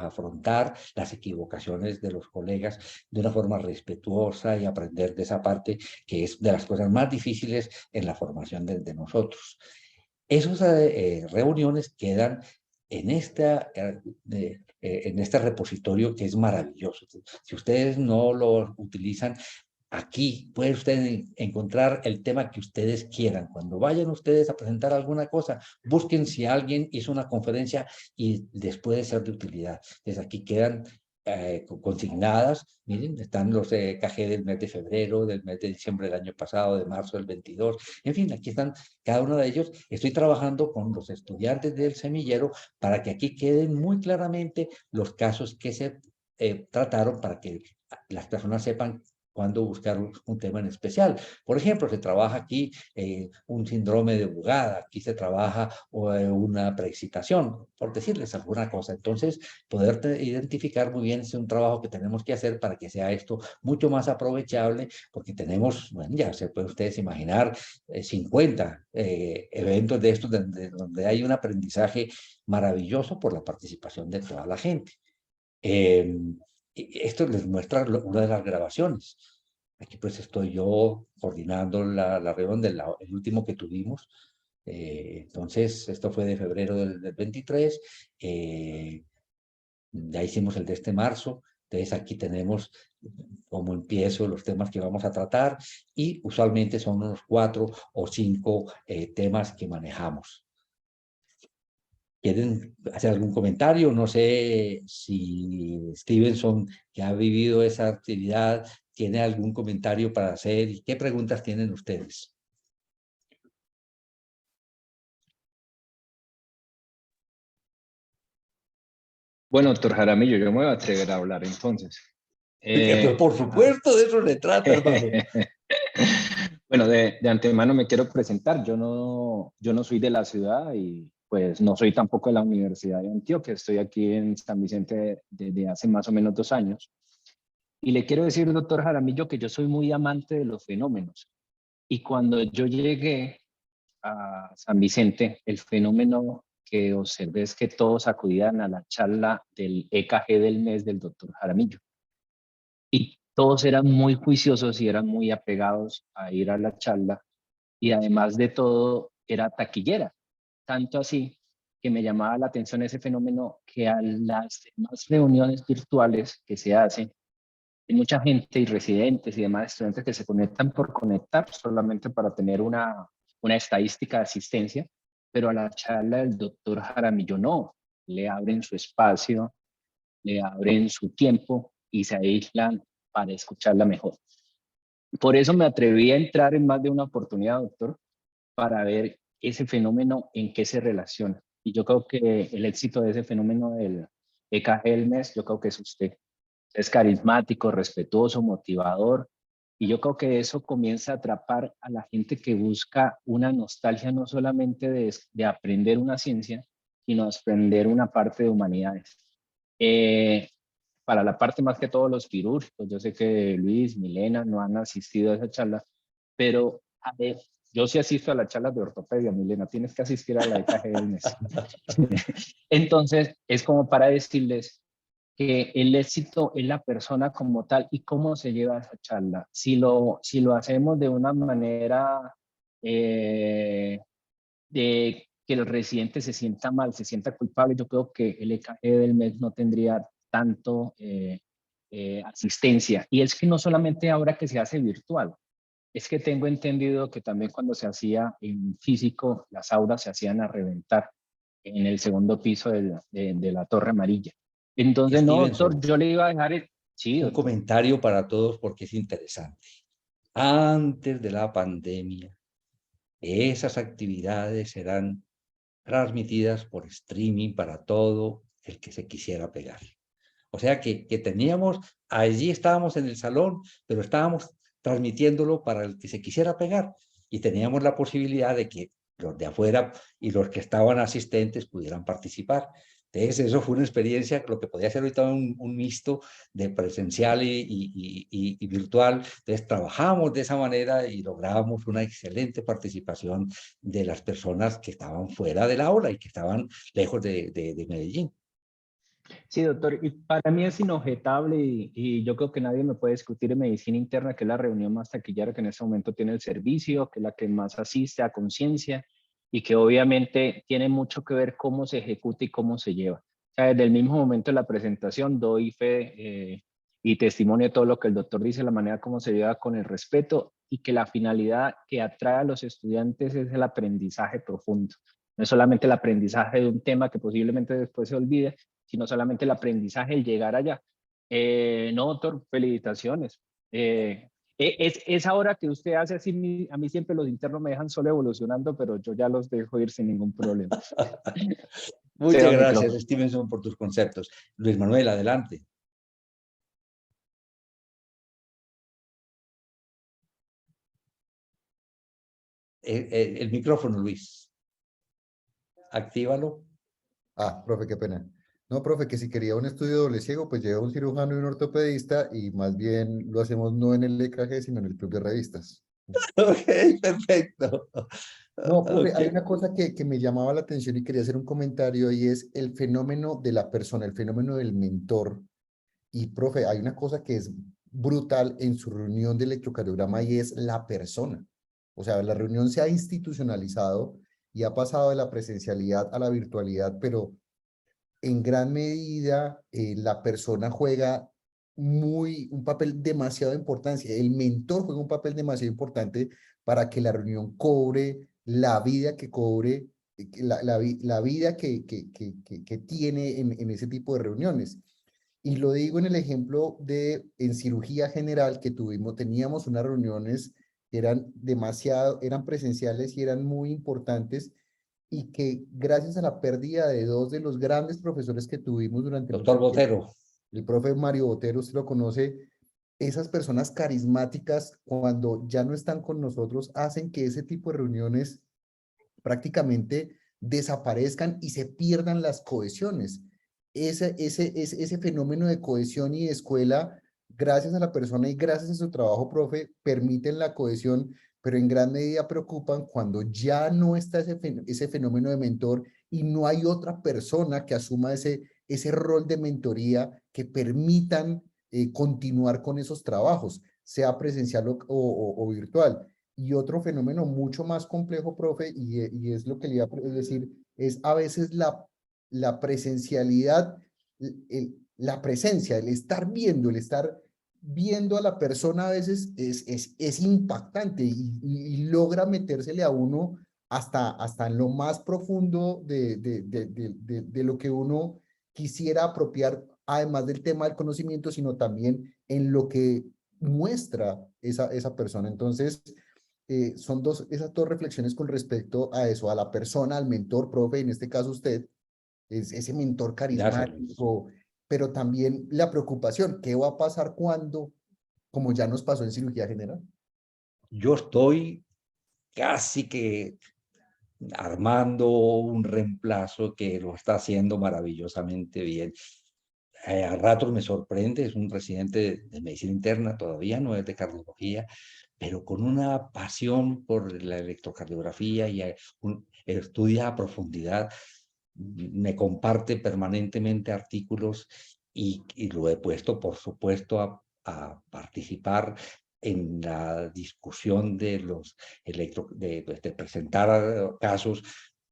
afrontar las equivocaciones de los colegas de una forma respetuosa y aprender de esa parte que es de las cosas más difíciles en la formación de nosotros. Esas reuniones quedan en este repositorio que es maravilloso. Si ustedes no lo utilizan, aquí pueden ustedes encontrar el tema que ustedes quieran. Cuando vayan ustedes a presentar alguna cosa, busquen si alguien hizo una conferencia y les puede ser de utilidad. Entonces aquí quedan consignadas, miren, están los KG del mes de febrero, del mes de diciembre del año pasado, de marzo del 22, en fin, aquí están cada uno de ellos. Estoy trabajando con los estudiantes del semillero para que aquí queden muy claramente los casos que se trataron para que las personas sepan cuándo buscar un tema en especial. Por ejemplo, se trabaja aquí un síndrome de Bugada, aquí se trabaja una preexcitación, por decirles alguna cosa. Entonces, poder identificar muy bien es un trabajo que tenemos que hacer para que sea esto mucho más aprovechable, porque tenemos, bueno, ya se pueden ustedes imaginar, 50 eventos de estos donde hay un aprendizaje maravilloso por la participación de toda la gente. Esto les muestra una de las grabaciones. Aquí pues estoy yo coordinando la reunión el último que tuvimos. Entonces, esto fue de febrero del 23. Ya hicimos el de este marzo. Entonces, aquí tenemos cómo empiezo los temas que vamos a tratar y usualmente son unos 4 o 5 temas que manejamos. ¿Quieren hacer algún comentario? No sé si Stevenson, que ha vivido esa actividad, tiene algún comentario para hacer y qué preguntas tienen ustedes. Bueno, doctor Jaramillo, yo me voy a atrever a hablar entonces. Por supuesto, de eso se trata, hermano. Bueno, de antemano me quiero presentar. Yo no soy de la ciudad y pues no soy tampoco de la Universidad de Antioquia. Estoy aquí en San Vicente desde hace más o menos 2 años. Y le quiero decir, doctor Jaramillo, que yo soy muy amante de los fenómenos. Y cuando yo llegué a San Vicente, el fenómeno que observé es que todos acudían a la charla del EKG del mes del doctor Jaramillo. Y todos eran muy juiciosos y eran muy apegados a ir a la charla. Y además de todo, era taquillera. Tanto así que me llamaba la atención ese fenómeno que a las demás reuniones virtuales que se hacen, hay mucha gente y residentes y demás estudiantes que se conectan por conectar solamente para tener una estadística de asistencia, pero a la charla del doctor Jaramillo no, le abren su espacio, le abren su tiempo y se aíslan para escucharla mejor. Por eso me atreví a entrar en más de una oportunidad, doctor, para ver ese fenómeno en qué se relaciona. Y yo creo que el éxito de ese fenómeno del EKG del mes, yo creo que es usted. Es carismático, respetuoso, motivador. Y yo creo que eso comienza a atrapar a la gente que busca una nostalgia no solamente de aprender una ciencia, sino aprender una parte de humanidades. Para la parte más que todos los quirúrgicos, yo sé que Luis, Milena no han asistido a esa charla, pero a ver, yo sí asisto a las charlas de ortopedia, Milena, tienes que asistir a la EKG del mes. Entonces, es como para decirles que el éxito es la persona como tal y cómo se lleva esa charla. Si lo hacemos de una manera de que el residente se sienta mal, se sienta culpable, yo creo que el EKG del mes no tendría tanto asistencia. Y es que no solamente ahora que se hace virtual, es que tengo entendido que también cuando se hacía en físico, las aulas se hacían a reventar en el segundo piso de la Torre Amarilla. Entonces, no, doctor, yo le iba a dejar sí, un comentario para todos porque es interesante. Antes de la pandemia, esas actividades serán transmitidas por streaming para todo el que se quisiera pegar. O sea que teníamos, allí estábamos en el salón, pero estábamos transmitiéndolo para el que se quisiera pegar y teníamos la posibilidad de que los de afuera y los que estaban asistentes pudieran participar. Entonces, eso fue una experiencia, lo que podía ser ahorita un mixto de presencial y virtual. Entonces, trabajamos de esa manera y lográbamos una excelente participación de las personas que estaban fuera del aula y que estaban lejos de Medellín. Sí, doctor, y para mí es inobjetable y yo creo que nadie me puede discutir en medicina interna, que es la reunión más taquillera que en este momento tiene el servicio, que es la que más asiste a conciencia y que obviamente tiene mucho que ver cómo se ejecuta y cómo se lleva. O sea, desde el mismo momento de la presentación doy fe y testimonio de todo lo que el doctor dice, la manera como se lleva con el respeto y que la finalidad que atrae a los estudiantes es el aprendizaje profundo. No es solamente el aprendizaje de un tema que posiblemente después se olvide, sino solamente el aprendizaje, el llegar allá. No, doctor, felicitaciones. Es ahora que usted hace así, a mí siempre los internos me dejan solo evolucionando, pero yo ya los dejo ir sin ningún problema. Muchas Cedo el gracias, micrófono. Stevenson, por tus conceptos. Luis Manuel, adelante. El micrófono, Luis. Actívalo. Ah, profe, qué pena. No, profe, que si quería un estudio doble ciego, pues lleva un cirujano y un ortopedista y más bien lo hacemos no en el EKG, sino en el club de revistas. Ok, perfecto. No, profe, Ok. hay una cosa que me llamaba la atención y quería hacer un comentario y es el fenómeno de la persona, el fenómeno del mentor. Y, profe, hay una cosa que es brutal en su reunión de electrocardiograma y es la persona. O sea, la reunión se ha institucionalizado y ha pasado de la presencialidad a la virtualidad, pero en gran medida la persona juega un papel demasiado importante. El mentor juega un papel demasiado importante para que la reunión cobre la vida que cobre, la vida que tiene en ese tipo de reuniones. Y lo digo en el ejemplo en cirugía general que teníamos unas reuniones que eran presenciales y eran muy importantes y que gracias a la pérdida de dos de los grandes profesores que tuvimos durante Doctor mucho tiempo, Botero. el profe Mario Botero, usted lo conoce, esas personas carismáticas cuando ya no están con nosotros hacen que ese tipo de reuniones prácticamente desaparezcan y se pierdan las cohesiones. Ese fenómeno de cohesión y de escuela, gracias a la persona y gracias a su trabajo, profe, permiten la cohesión, pero en gran medida preocupan cuando ya no está ese fenómeno de mentor y no hay otra persona que asuma ese rol de mentoría que permitan continuar con esos trabajos, sea presencial o virtual. Y otro fenómeno mucho más complejo, profe, y es lo que le iba a decir, es a veces la presencialidad, la presencia, el estar viendo a la persona a veces es impactante y logra metérsele a uno hasta en lo más profundo de lo que uno quisiera apropiar, además del tema del conocimiento, sino también en lo que muestra esa persona. Entonces, son esas dos reflexiones con respecto a eso, a la persona, al mentor, profe, en este caso usted, es ese mentor Gracias, Luis. carismático, pero también la preocupación, ¿qué va a pasar cuando, como ya nos pasó en cirugía general? Yo estoy casi que armando un reemplazo que lo está haciendo maravillosamente bien. A ratos me sorprende, es un residente de medicina interna, todavía no es de cardiología, pero con una pasión por la electrocardiografía y estudia a profundidad. Me comparte permanentemente artículos y lo he puesto, por supuesto, a participar en la discusión de de presentar casos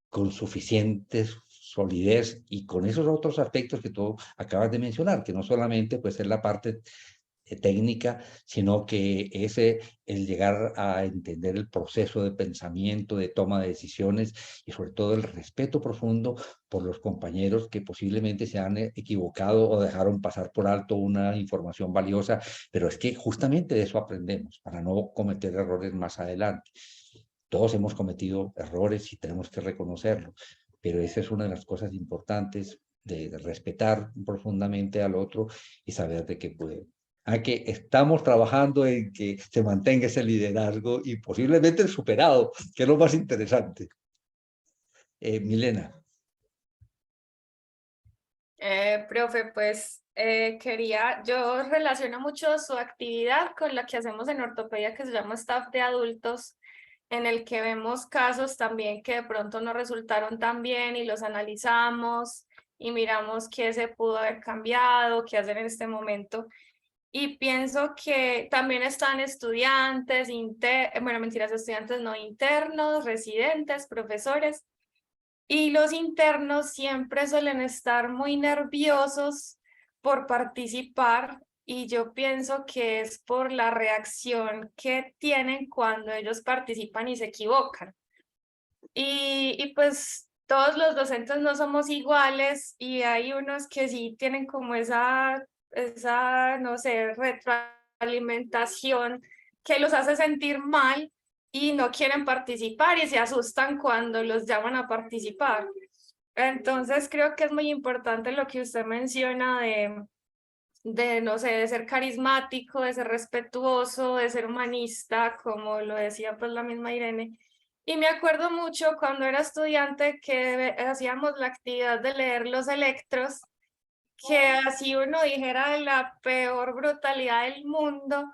con suficiente solidez y con esos otros aspectos que tú acabas de mencionar, que no solamente pues es la parte técnica, sino que el llegar a entender el proceso de pensamiento, de toma de decisiones y sobre todo el respeto profundo por los compañeros que posiblemente se han equivocado o dejaron pasar por alto una información valiosa, pero es que justamente de eso aprendemos para no cometer errores más adelante. Todos hemos cometido errores y tenemos que reconocerlo, pero esa es una de las cosas importantes de respetar profundamente al otro y saber de qué puede. Que estamos trabajando en que se mantenga ese liderazgo y posiblemente el superado, que es lo más interesante. Milena. Profe, pues yo relaciono mucho su actividad con la que hacemos en ortopedia que se llama Staff de Adultos, en el que vemos casos también que de pronto no resultaron tan bien y los analizamos y miramos qué se pudo haber cambiado, qué hacer en este momento. Y pienso que también están estudiantes, bueno, mentiras, estudiantes no internos, residentes, profesores. Y los internos siempre suelen estar muy nerviosos por participar y yo pienso que es por la reacción que tienen cuando ellos participan y se equivocan. Y pues todos los docentes no somos iguales y hay unos que sí tienen como esa, no sé, retroalimentación que los hace sentir mal y no quieren participar y se asustan cuando los llaman a participar. Entonces creo que es muy importante lo que usted menciona no sé, de ser carismático, de ser respetuoso, de ser humanista, como lo decía pues la misma Irene. Y me acuerdo mucho cuando era estudiante que hacíamos la actividad de leer los electros, que así uno dijera la peor brutalidad del mundo,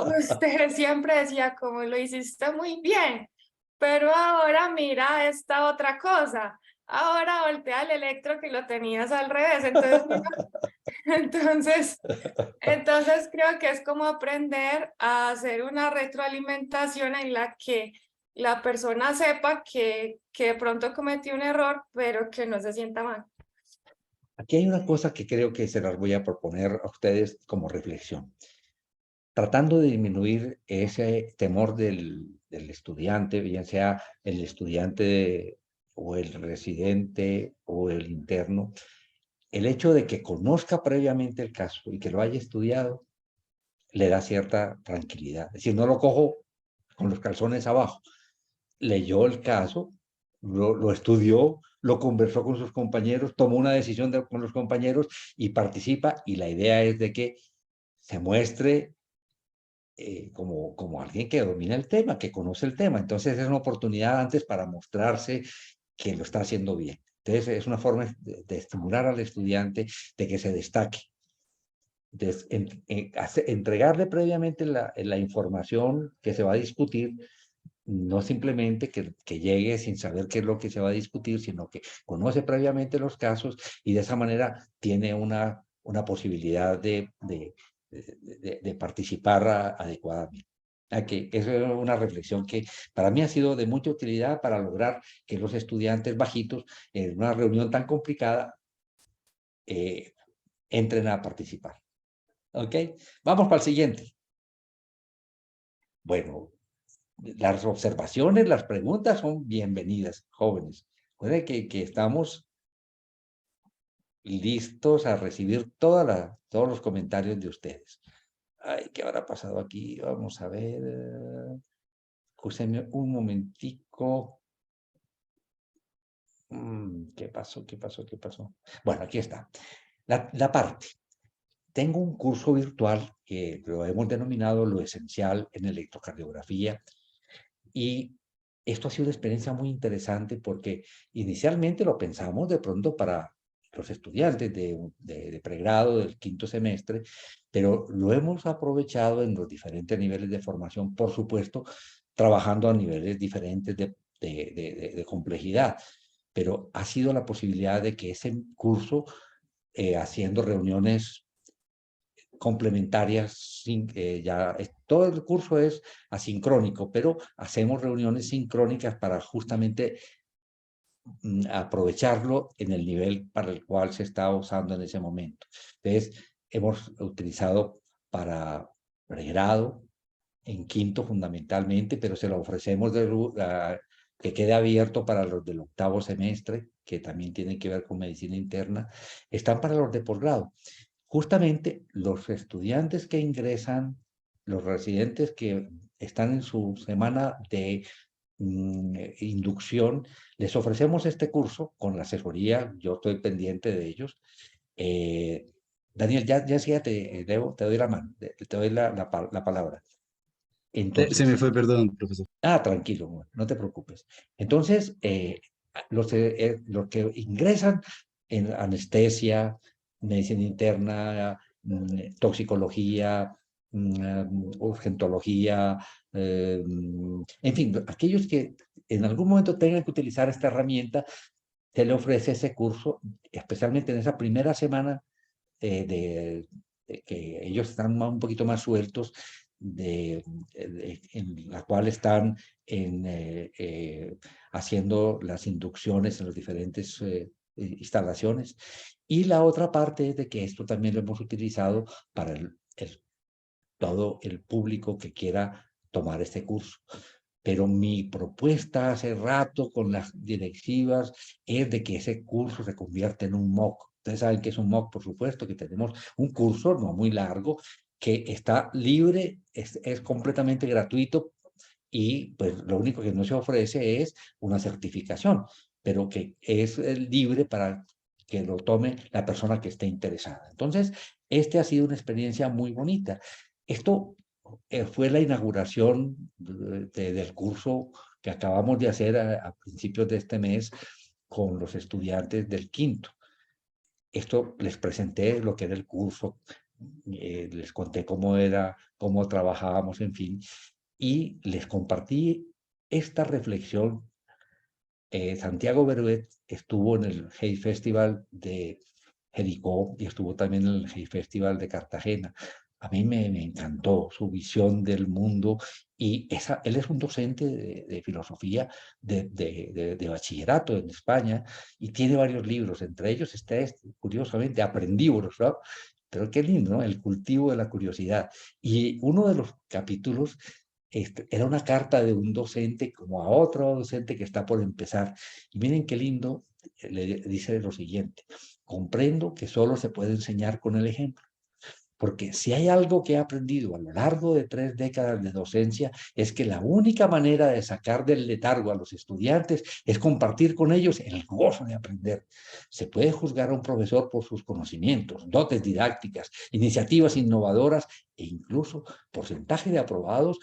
usted siempre decía como lo hiciste muy bien, pero ahora mira esta otra cosa, ahora voltea el electro que lo tenías al revés, entonces, entonces creo que es como aprender a hacer una retroalimentación en la que la persona sepa que de pronto cometió un error, pero que no se sienta mal. Aquí hay una cosa que creo que se las voy a proponer a ustedes como reflexión. Tratando de disminuir ese temor del estudiante, bien sea el estudiante o el residente o el interno, el hecho de que conozca previamente el caso y que lo haya estudiado, le da cierta tranquilidad. Es decir, no lo cojo con los calzones abajo. Leyó el caso, lo estudió, lo conversó con sus compañeros, tomó una decisión con los compañeros y participa. Y la idea es de que se muestre como alguien que domina el tema, que conoce el tema. Entonces es una oportunidad antes para mostrarse que lo está haciendo bien. Entonces es una forma de estimular al estudiante de que se destaque. Entonces, entregarle previamente la información que se va a discutir, no simplemente que llegue sin saber qué es lo que se va a discutir, sino que conoce previamente los casos y de esa manera tiene una posibilidad de participar adecuadamente. Aquí, eso es una reflexión que para mí ha sido de mucha utilidad para lograr que los estudiantes bajitos en una reunión tan complicada entren a participar. ¿Ok? Vamos para el siguiente. Bueno, las observaciones, las preguntas son bienvenidas, jóvenes. Puede que estamos listos a recibir todos los comentarios de ustedes. Ay, ¿qué habrá pasado aquí? Vamos a ver. Escúchenme un momentico. ¿Qué pasó? ¿Qué pasó? ¿Qué pasó? Bueno, aquí está. La parte. Tengo un curso virtual que lo hemos denominado Lo Esencial en Electrocardiografía. Y esto ha sido una experiencia muy interesante porque inicialmente lo pensamos de pronto para los estudiantes de pregrado del 5º semestre, pero lo hemos aprovechado en los diferentes niveles de formación, por supuesto, trabajando a niveles diferentes de complejidad, pero ha sido la posibilidad de que ese curso, haciendo reuniones complementarias, todo el curso es asincrónico, pero hacemos reuniones sincrónicas para justamente aprovecharlo en el nivel para el cual se está usando en ese momento. Entonces, hemos utilizado para pregrado, en 5º fundamentalmente, pero se lo ofrecemos que quede abierto para los del 8º semestre, que también tienen que ver con medicina interna. Están para los de posgrado. Justamente los estudiantes que ingresan, los residentes que están en su semana de inducción, les ofrecemos este curso con la asesoría, yo estoy pendiente de ellos. Daniel, ya te doy la mano, te doy la palabra. Entonces, Se me fue, perdón, profesor. Tranquilo, no te preocupes. Entonces, los que ingresan en anestesia, medicina interna, toxicología, urgentología, en fin, aquellos que en algún momento tengan que utilizar esta herramienta, se le ofrece ese curso, especialmente en esa primera semana de que ellos están un poquito más sueltos, en la cual están haciendo las inducciones en las diferentes instalaciones. Y la otra parte es de que esto también lo hemos utilizado para todo el público que quiera tomar este curso. Pero mi propuesta hace rato con las directivas es de que ese curso se convierta en un MOOC. Ustedes saben que es un MOOC, por supuesto, que tenemos un curso no muy largo, que está libre, es completamente gratuito, y pues lo único que no se ofrece es una certificación, pero que es libre para que lo tome la persona que esté interesada. Entonces, ha sido una experiencia muy bonita. Esto fue la inauguración del curso que acabamos de hacer a principios de este mes con los estudiantes del quinto. Esto les presenté lo que era el curso, les conté cómo era, cómo trabajábamos, en fin, y les compartí esta reflexión. Santiago Beruet estuvo en el Hey Festival de Jericó y estuvo también en el Hey Festival de Cartagena. A mí me encantó su visión del mundo, y él es un docente de filosofía de bachillerato en España, y tiene varios libros, entre ellos está curiosamente, Aprendívoros, ¿no? Pero qué lindo, ¿no? El cultivo de la curiosidad. Y uno de los capítulos era una carta de un docente como a otro docente que está por empezar. Y miren qué lindo, le dice lo siguiente: comprendo que solo se puede enseñar con el ejemplo, porque si hay algo que he aprendido a lo largo de 3 décadas de docencia, es que la única manera de sacar del letargo a los estudiantes es compartir con ellos el gozo de aprender. Se puede juzgar a un profesor por sus conocimientos, dotes didácticas, iniciativas innovadoras e incluso porcentaje de aprobados,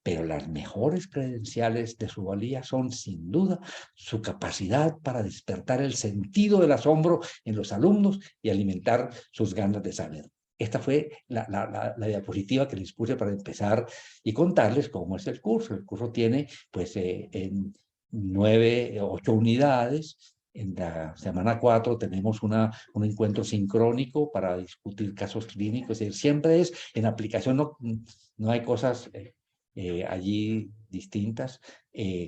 pero las mejores credenciales de su valía son, sin duda, su capacidad para despertar el sentido del asombro en los alumnos y alimentar sus ganas de saber. Esta fue la diapositiva que les puse para empezar y contarles cómo es el curso. El curso tiene, pues, en 8 unidades. En la semana 4 tenemos un encuentro sincrónico para discutir casos clínicos. Es decir, siempre es en aplicación, no hay cosas allí distintas.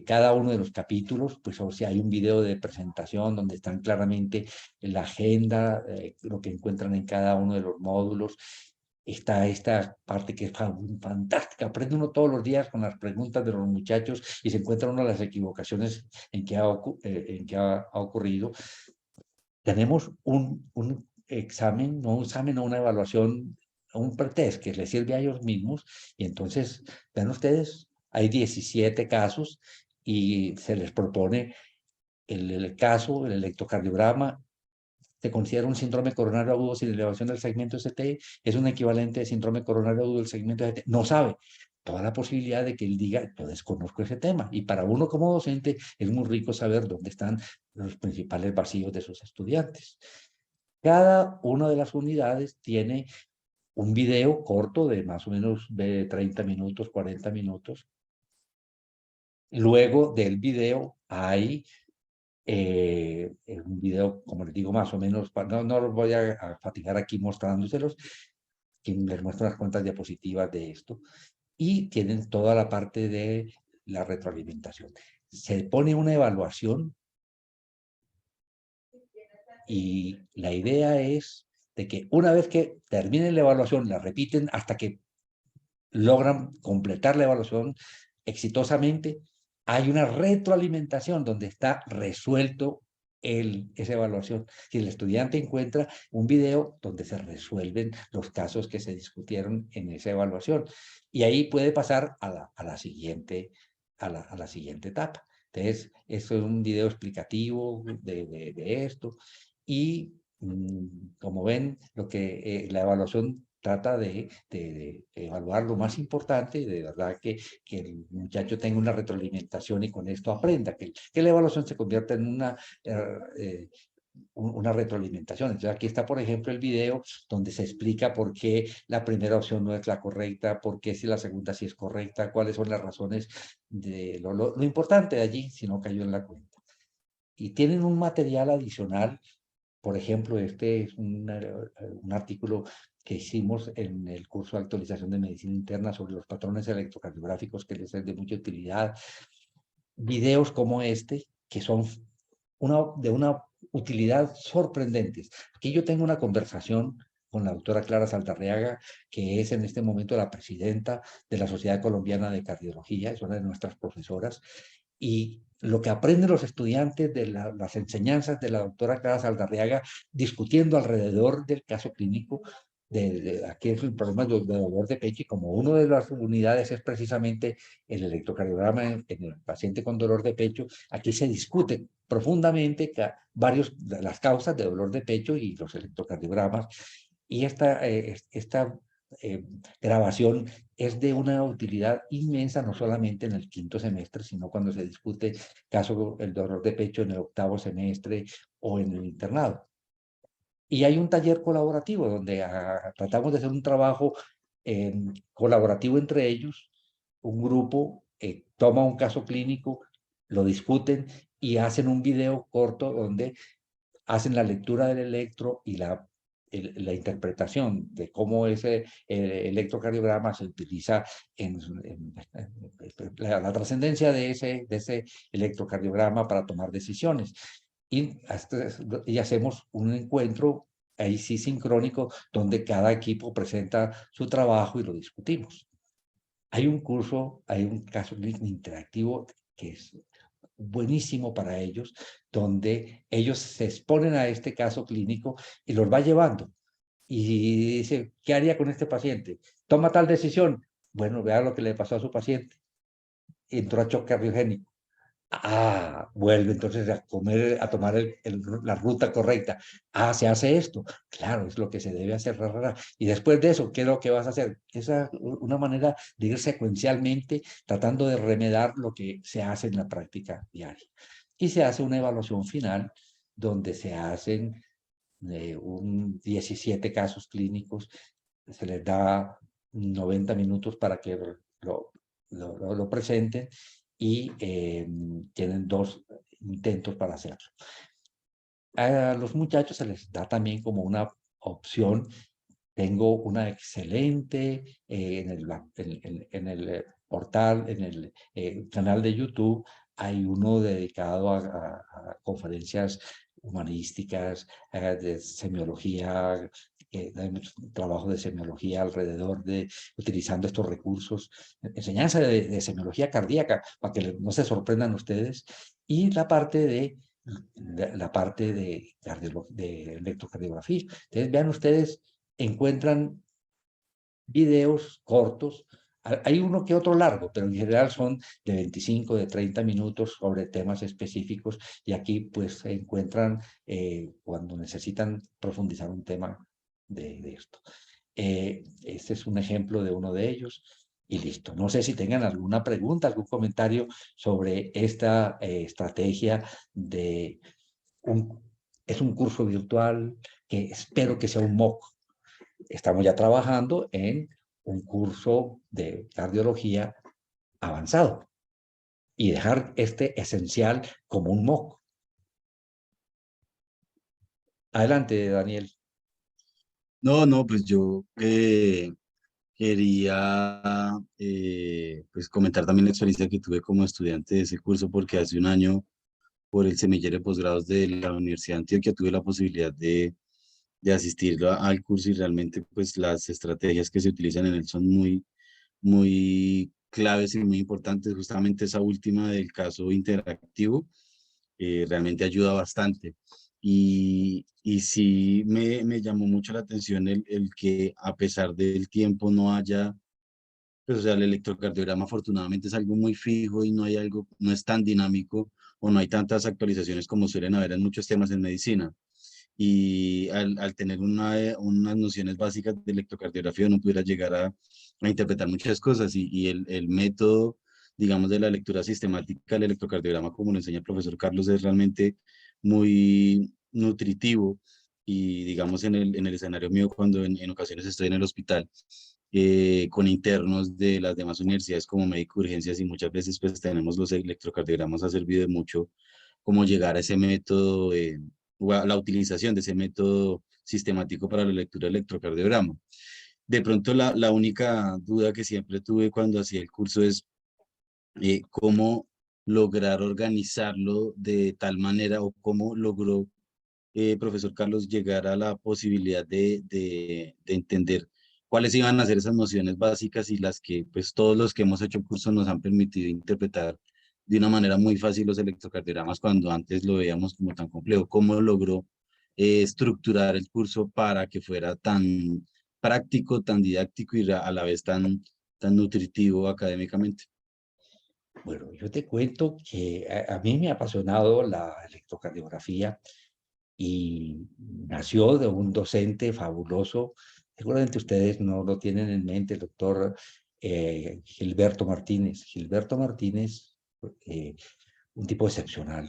Cada uno de los capítulos, pues, o sea, hay un video de presentación donde están claramente la agenda, lo que encuentran en cada uno de los módulos. Está esta parte que es fantástica. Aprende uno todos los días con las preguntas de los muchachos y se encuentra uno las equivocaciones en que ha ocurrido. Tenemos un examen, no un examen, o una evaluación, un pretest que les sirve a ellos mismos. Y entonces, vean ustedes, hay 17 casos y se les propone el caso, el electrocardiograma. Se considera un síndrome coronario agudo sin elevación del segmento ST, es un equivalente de síndrome coronario agudo del segmento ST. No sabe. Toda la posibilidad de que él diga: yo desconozco ese tema. Y para uno como docente es muy rico saber dónde están los principales vacíos de sus estudiantes. Cada una de las unidades tiene un video corto de más o menos de 30 minutos, 40 minutos. Luego del video hay un video, como les digo, más o menos, no los voy a fatigar aquí mostrándoselos, que les muestro unas cuantas diapositivas de esto, y tienen toda la parte de la retroalimentación. Se pone una evaluación y la idea es de que una vez que terminen la evaluación, la repiten hasta que logran completar la evaluación exitosamente. Hay una retroalimentación donde está resuelto esa evaluación. Si el estudiante encuentra un video donde se resuelven los casos que se discutieron en esa evaluación, y ahí puede pasar a la siguiente etapa. Entonces, esto es un video explicativo de esto, y como ven, la evaluación trata de evaluar lo más importante, de verdad que el muchacho tenga una retroalimentación y con esto aprenda, que la evaluación se convierta en una retroalimentación. Entonces aquí está, por ejemplo, el video donde se explica por qué la primera opción no es la correcta, por qué si la segunda sí es correcta, cuáles son las razones de lo importante de allí, si no cayó en la cuenta. y tienen un material adicional. Por ejemplo, este es un artículo que hicimos en el curso de actualización de medicina interna sobre los patrones electrocardiográficos que les es de mucha utilidad. Videos como este, que son de una utilidad sorprendentes. Aquí yo tengo una conversación con la doctora Clara Saldarriaga, que es en este momento la presidenta de la Sociedad Colombiana de Cardiología, es una de nuestras profesoras, y lo que aprenden los estudiantes de las enseñanzas de la doctora Clara Saldarriaga, discutiendo alrededor del caso clínico, aquí es el problema de dolor de pecho, y como una de las unidades es precisamente el electrocardiograma en el paciente con dolor de pecho, aquí se discute profundamente las causas de dolor de pecho y los electrocardiogramas, y esta grabación es de una utilidad inmensa, no solamente en el quinto semestre, sino cuando se discute el dolor de pecho en el octavo semestre o en el internado. Y hay un taller colaborativo donde tratamos de hacer un trabajo colaborativo entre ellos. Un grupo toma un caso clínico, lo discuten y hacen un video corto donde hacen la lectura del electro y la interpretación de cómo ese electrocardiograma se utiliza en la trascendencia de ese electrocardiograma para tomar decisiones. Y hacemos un encuentro ahí sí sincrónico donde cada equipo presenta su trabajo y lo discutimos. Hay un caso clínico interactivo que es buenísimo para ellos, donde ellos se exponen a este caso clínico y los va llevando. Y dice, ¿qué haría con este paciente? Toma tal decisión. Bueno, vea lo que le pasó a su paciente. Entró a choque cardiogénico. Vuelve entonces a tomar la ruta correcta. Se hace esto. Claro, es lo que se debe hacer. Y después de eso, ¿qué es lo que vas a hacer? Esa es una manera de ir secuencialmente tratando de remediar lo que se hace en la práctica diaria. Y se hace una evaluación final donde se hacen 17 casos clínicos. Se les da 90 minutos para que lo presenten y tienen 2 intentos para hacerlo. A los muchachos se les da también como una opción. Tengo una excelente en el portal, en el canal de YouTube, hay uno dedicado a conferencias humanísticas, de semiología, hay mucho trabajo de semiología alrededor utilizando estos recursos, enseñanza de semiología cardíaca, para que no se sorprendan ustedes, y la parte de electrocardiografía. Entonces, vean ustedes, encuentran videos cortos. Hay uno que otro largo, pero en general son de 25, de 30 minutos sobre temas específicos, y aquí pues se encuentran cuando necesitan profundizar un tema de esto. Este es un ejemplo de uno de ellos y listo. No sé si tengan alguna pregunta, algún comentario sobre esta estrategia es un curso virtual que espero que sea un MOOC. Estamos ya trabajando en un curso de cardiología avanzado y dejar este esencial como un MOOC. Adelante, Daniel. No, pues yo quería pues comentar también la experiencia que tuve como estudiante de ese curso, porque hace un año, por el semillero de posgrados de la Universidad de Antioquia, tuve la posibilidad de asistir al curso, y realmente pues las estrategias que se utilizan en él son muy claves y muy importantes. Justamente esa última del caso interactivo realmente ayuda bastante. Y sí me llamó mucho la atención el que a pesar del tiempo no haya, pues o sea, el electrocardiograma afortunadamente es algo muy fijo y no es tan dinámico, o no hay tantas actualizaciones como suelen haber en muchos temas en medicina. Y al tener unas nociones básicas de electrocardiografía uno pudiera llegar a interpretar muchas cosas, y el método, digamos, de la lectura sistemática del electrocardiograma, como lo enseña el profesor Carlos, es realmente muy nutritivo. Y digamos en el escenario mío, cuando en ocasiones estoy en el hospital con internos de las demás universidades como médico de urgencias, y muchas veces pues tenemos los electrocardiogramas, ha servido de mucho cómo llegar a ese método, o a la utilización de ese método sistemático para la lectura del electrocardiograma. De pronto la única duda que siempre tuve cuando hacía el curso es cómo lograr organizarlo de tal manera, o cómo logró profesor Carlos llegar a la posibilidad de entender cuáles iban a ser esas nociones básicas, y las que pues todos los que hemos hecho curso nos han permitido interpretar de una manera muy fácil los electrocardiogramas cuando antes lo veíamos como tan complejo. ¿Cómo logró estructurar el curso para que fuera tan práctico, tan didáctico y a la vez tan nutritivo académicamente? Bueno, yo te cuento que a mí me ha apasionado la electrocardiografía y nació de un docente fabuloso. Seguramente ustedes no lo tienen en mente, el doctor Gilberto Martínez. Gilberto Martínez, un tipo excepcional,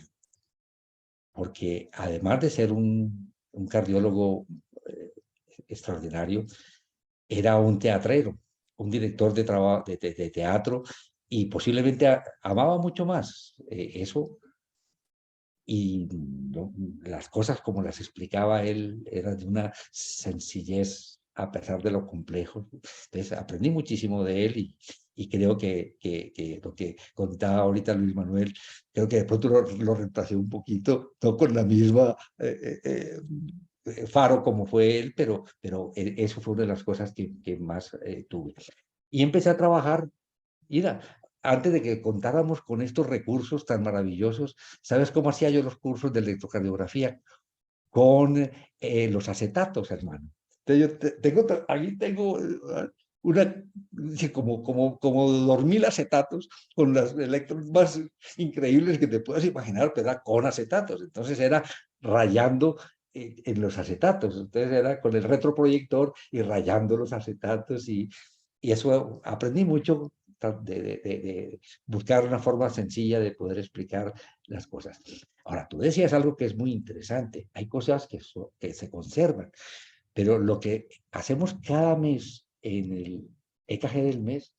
porque además de ser un cardiólogo extraordinario, era un teatrero, un director de teatro, y posiblemente amaba mucho más eso. Y las cosas como las explicaba él eran de una sencillez a pesar de lo complejo. Entonces aprendí muchísimo de él, y creo que lo que contaba ahorita Luis Manuel, creo que de pronto lo reemplacé un poquito, no con la misma faro como fue él, pero eso fue una de las cosas que más tuve. Y empecé a trabajar. Mira, antes de que contáramos con estos recursos tan maravillosos, ¿sabes cómo hacía yo los cursos de electrocardiografía? Con los acetatos, hermano. Entonces aquí tengo como 2000 acetatos con los electrodos más increíbles que te puedas imaginar, pero era con acetatos. Entonces era rayando en los acetatos. Entonces era con el retroproyector y rayando los acetatos, y eso aprendí mucho de buscar una forma sencilla de poder explicar las cosas. Ahora, tú decías algo que es muy interesante. Hay cosas que se conservan, pero lo que hacemos cada mes en el EKG del mes,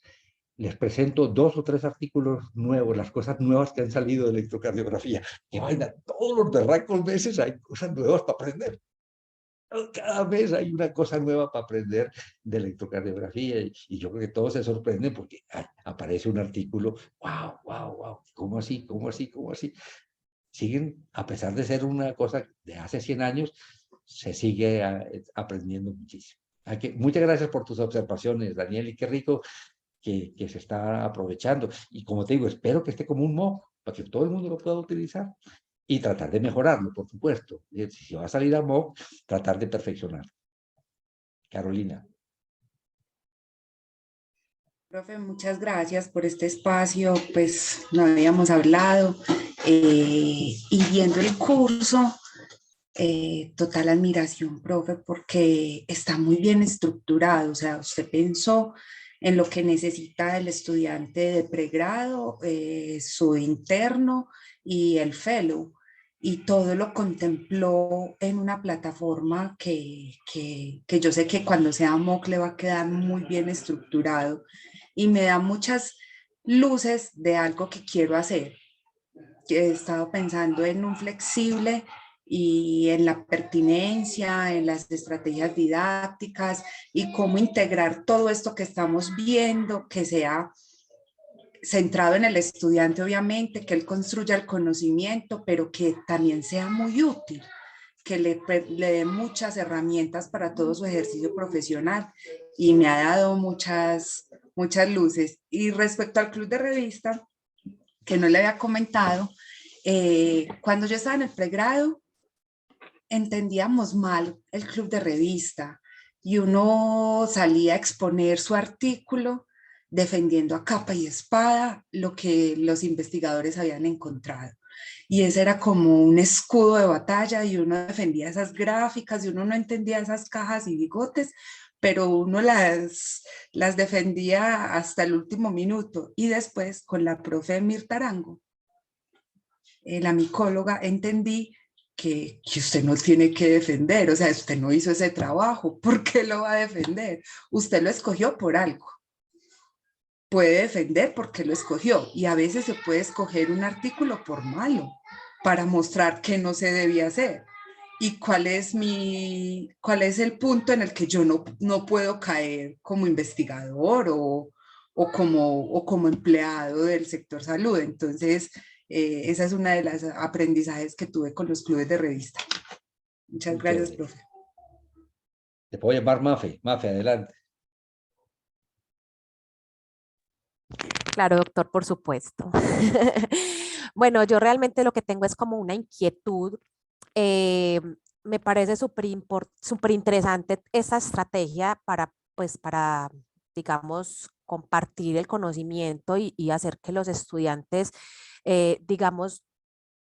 les presento 2 o 3 artículos nuevos, las cosas nuevas que han salido de electrocardiografía. ¡Qué vaina! Todos los berracos meses hay cosas nuevas para aprender. Cada mes hay una cosa nueva para aprender de electrocardiografía, y yo creo que todos se sorprenden porque aparece un artículo, wow, wow, wow, ¿cómo así? ¿Cómo así? ¿Cómo así? Siguen, a pesar de ser una cosa de hace 100 años, se sigue aprendiendo muchísimo. Muchas gracias por tus observaciones, Daniel, y qué rico que se está aprovechando. Y como te digo, espero que esté como un mock para que todo el mundo lo pueda utilizar. Y tratar de mejorarlo, por supuesto. Si va a salir a mock, tratar de perfeccionar. Carolina. Profe, muchas gracias por este espacio, pues no habíamos hablado, y viendo el curso, total admiración, profe, porque está muy bien estructurado. O sea, usted pensó en lo que necesita el estudiante de pregrado, su interno y el fellow, y todo lo contempló en una plataforma que yo sé que cuando sea MOOC le va a quedar muy bien estructurado, y me da muchas luces de algo que quiero hacer. He estado pensando en un flexible y en la pertinencia, en las estrategias didácticas y cómo integrar todo esto que estamos viendo, que sea centrado en el estudiante, obviamente, que él construya el conocimiento, pero que también sea muy útil, que le dé muchas herramientas para todo su ejercicio profesional, y me ha dado muchas luces. Y respecto al club de revista, que no le había comentado, cuando yo estaba en el pregrado, entendíamos mal el club de revista, y uno salía a exponer su artículo defendiendo a capa y espada lo que los investigadores habían encontrado. Y ese era como un escudo de batalla, y uno defendía esas gráficas, y uno no entendía esas cajas y bigotes, pero uno las defendía hasta el último minuto. Y después, con la profe Mirta Arango, la micóloga, entendí que usted no tiene que defender. O sea, usted no hizo ese trabajo, ¿por qué lo va a defender? Usted lo escogió por algo. Puede defender porque lo escogió, y a veces se puede escoger un artículo por malo. para mostrar qué no se debía hacer y cuál es el punto en el que yo no puedo caer como investigador o como empleado del sector salud. Entonces, esa es una de las aprendizajes que tuve con los clubes de revista. Muchas Muy gracias, chévere. profe. Te puedo llamar Mafe. Mafe, adelante. Claro, doctor, por supuesto. Bueno, yo realmente lo que tengo es como una inquietud. eh, Me parece súper interesante esta estrategia pues, para, digamos, compartir el conocimiento y hacer que los estudiantes, digamos,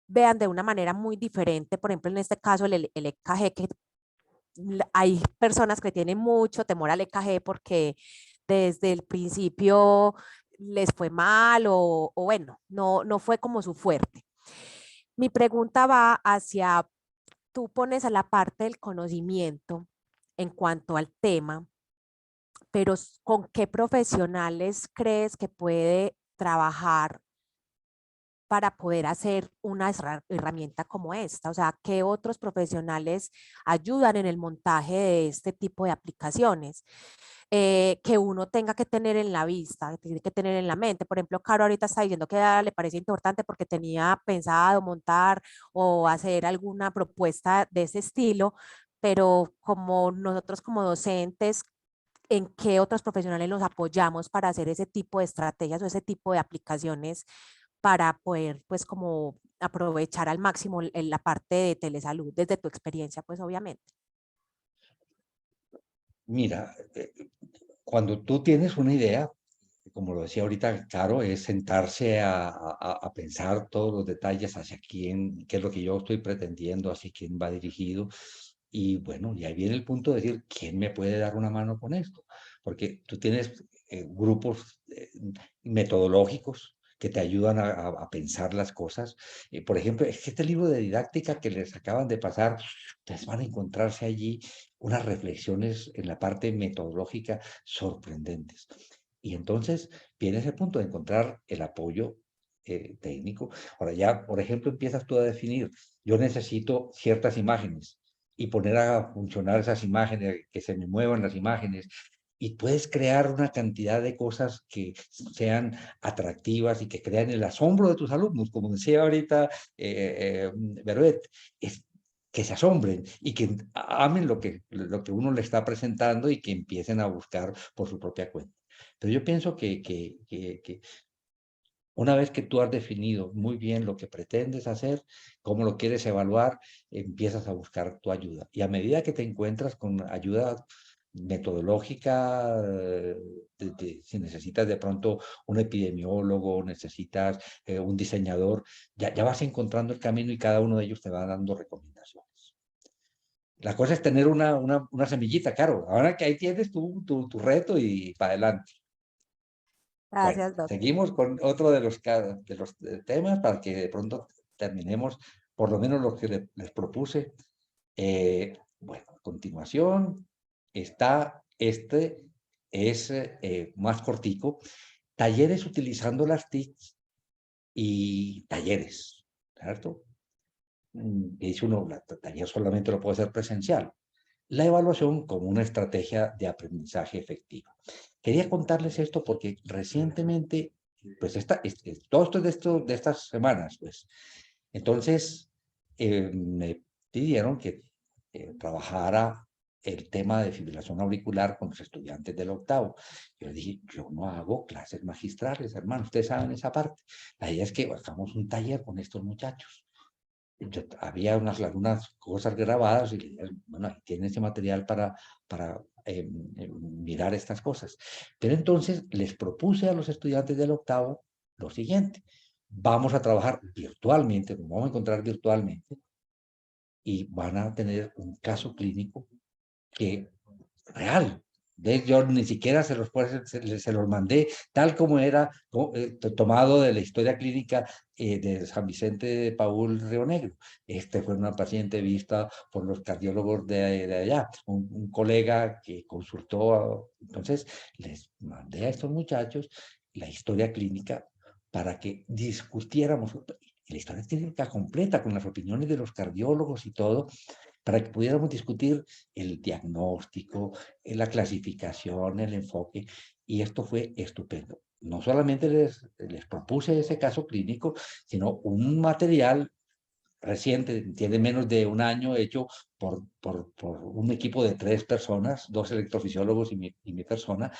vean de una manera muy diferente. Por ejemplo, en este caso, el EKG, que hay personas que tienen mucho temor al EKG porque desde el principio les fue mal o bueno, no fue como su fuerte. Mi pregunta va hacia, tú pones a la parte del conocimiento en cuanto al tema, pero ¿con qué profesionales crees que puede trabajar para poder hacer una herramienta como esta? O sea, ¿qué otros profesionales ayudan en el montaje de este tipo de aplicaciones? Que uno tenga que tener en la vista, que tiene que tener en la mente. Por ejemplo, Caro ahorita está diciendo que le parece importante porque tenía pensado montar o hacer alguna propuesta de ese estilo, pero como nosotros como docentes, ¿en qué otros profesionales nos apoyamos para hacer ese tipo de estrategias o ese tipo de aplicaciones para poder, pues, como aprovechar al máximo la parte de telesalud desde tu experiencia, pues, obviamente? Mira, cuando tú tienes una idea, como lo decía ahorita, Caro, es sentarse a pensar todos los detalles hacia quién, qué es lo que yo estoy pretendiendo, hacia quién va dirigido. Y bueno, y ahí viene el punto de decir, ¿quién me puede dar una mano con esto? Porque tú tienes grupos metodológicos que te ayudan a pensar las cosas. Por ejemplo, es que este libro de didáctica que les acaban de pasar, ustedes van a encontrarse allí unas reflexiones en la parte metodológica sorprendentes. Y entonces viene ese punto de encontrar el apoyo técnico. Ahora ya, por ejemplo, empiezas tú a definir, yo necesito ciertas imágenes y poner a funcionar esas imágenes, que se me muevan las imágenes, y puedes crear una cantidad de cosas que sean atractivas y que crean el asombro de tus alumnos, como decía ahorita Beruet, es que se asombren y que amen lo que uno le está presentando y que empiecen a buscar por su propia cuenta. Pero yo pienso que una vez que tú has definido muy bien lo que pretendes hacer, cómo lo quieres evaluar, empiezas a buscar tu ayuda. Y a medida que te encuentras con ayuda metodológica, si necesitas de pronto un epidemiólogo, necesitas un diseñador, ya vas encontrando el camino y cada uno de ellos te va dando recomendaciones. La cosa es tener una semillita, claro. Ahora que ahí tienes tu reto y para adelante. Bueno, Gracias, doctor. seguimos con otro de los temas para que de pronto terminemos por lo menos lo que les propuse. Bueno, a continuación está es más cortico, talleres utilizando las TICs y talleres, ¿cierto? Dice uno, taller solamente lo puede hacer presencial. La evaluación como una estrategia de aprendizaje efectiva. Quería contarles esto porque recientemente, pues todo esto de estas semanas, pues, entonces me pidieron que trabajara el tema de fibrilación auricular con los estudiantes del octavo. Yo les dije, yo no hago clases magistrales, hermano, ustedes saben esa parte. La idea es que hagamos un taller con estos muchachos. Había algunas cosas grabadas y bueno, ahí tienen ese material para mirar estas cosas. Pero entonces les propuse a los estudiantes del octavo lo siguiente. Vamos a trabajar virtualmente, nos vamos a encontrar virtualmente y van a tener un caso clínico que real. Yo ni siquiera se los mandé tal como era tomado de la historia clínica de San Vicente de Paúl, Río Negro. Este fue una paciente vista por los cardiólogos de allá, un colega que consultó. Entonces, les mandé a estos muchachos la historia clínica para que discutiéramos. y la historia clínica completa, con las opiniones de los cardiólogos y todo, para que pudiéramos discutir el diagnóstico, la clasificación, el enfoque, y esto fue estupendo. No solamente les propuse ese caso clínico, sino un material reciente, tiene menos de un año, hecho por un equipo de 3 personas, 2 electrofisiólogos y mi persona,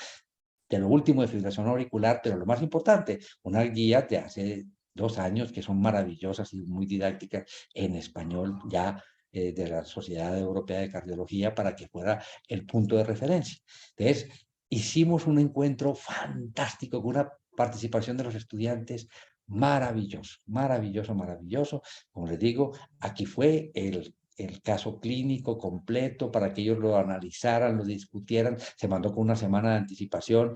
de lo último de fibrilación auricular, pero lo más importante, una guía de hace 2 años que son maravillosas y muy didácticas en español ya de la Sociedad Europea de Cardiología para que fuera el punto de referencia. Entonces, hicimos un encuentro fantástico con una participación de los estudiantes maravilloso, maravilloso, maravilloso. Como les digo, aquí fue el caso clínico completo para que ellos lo analizaran, lo discutieran. Se mandó con una semana de anticipación.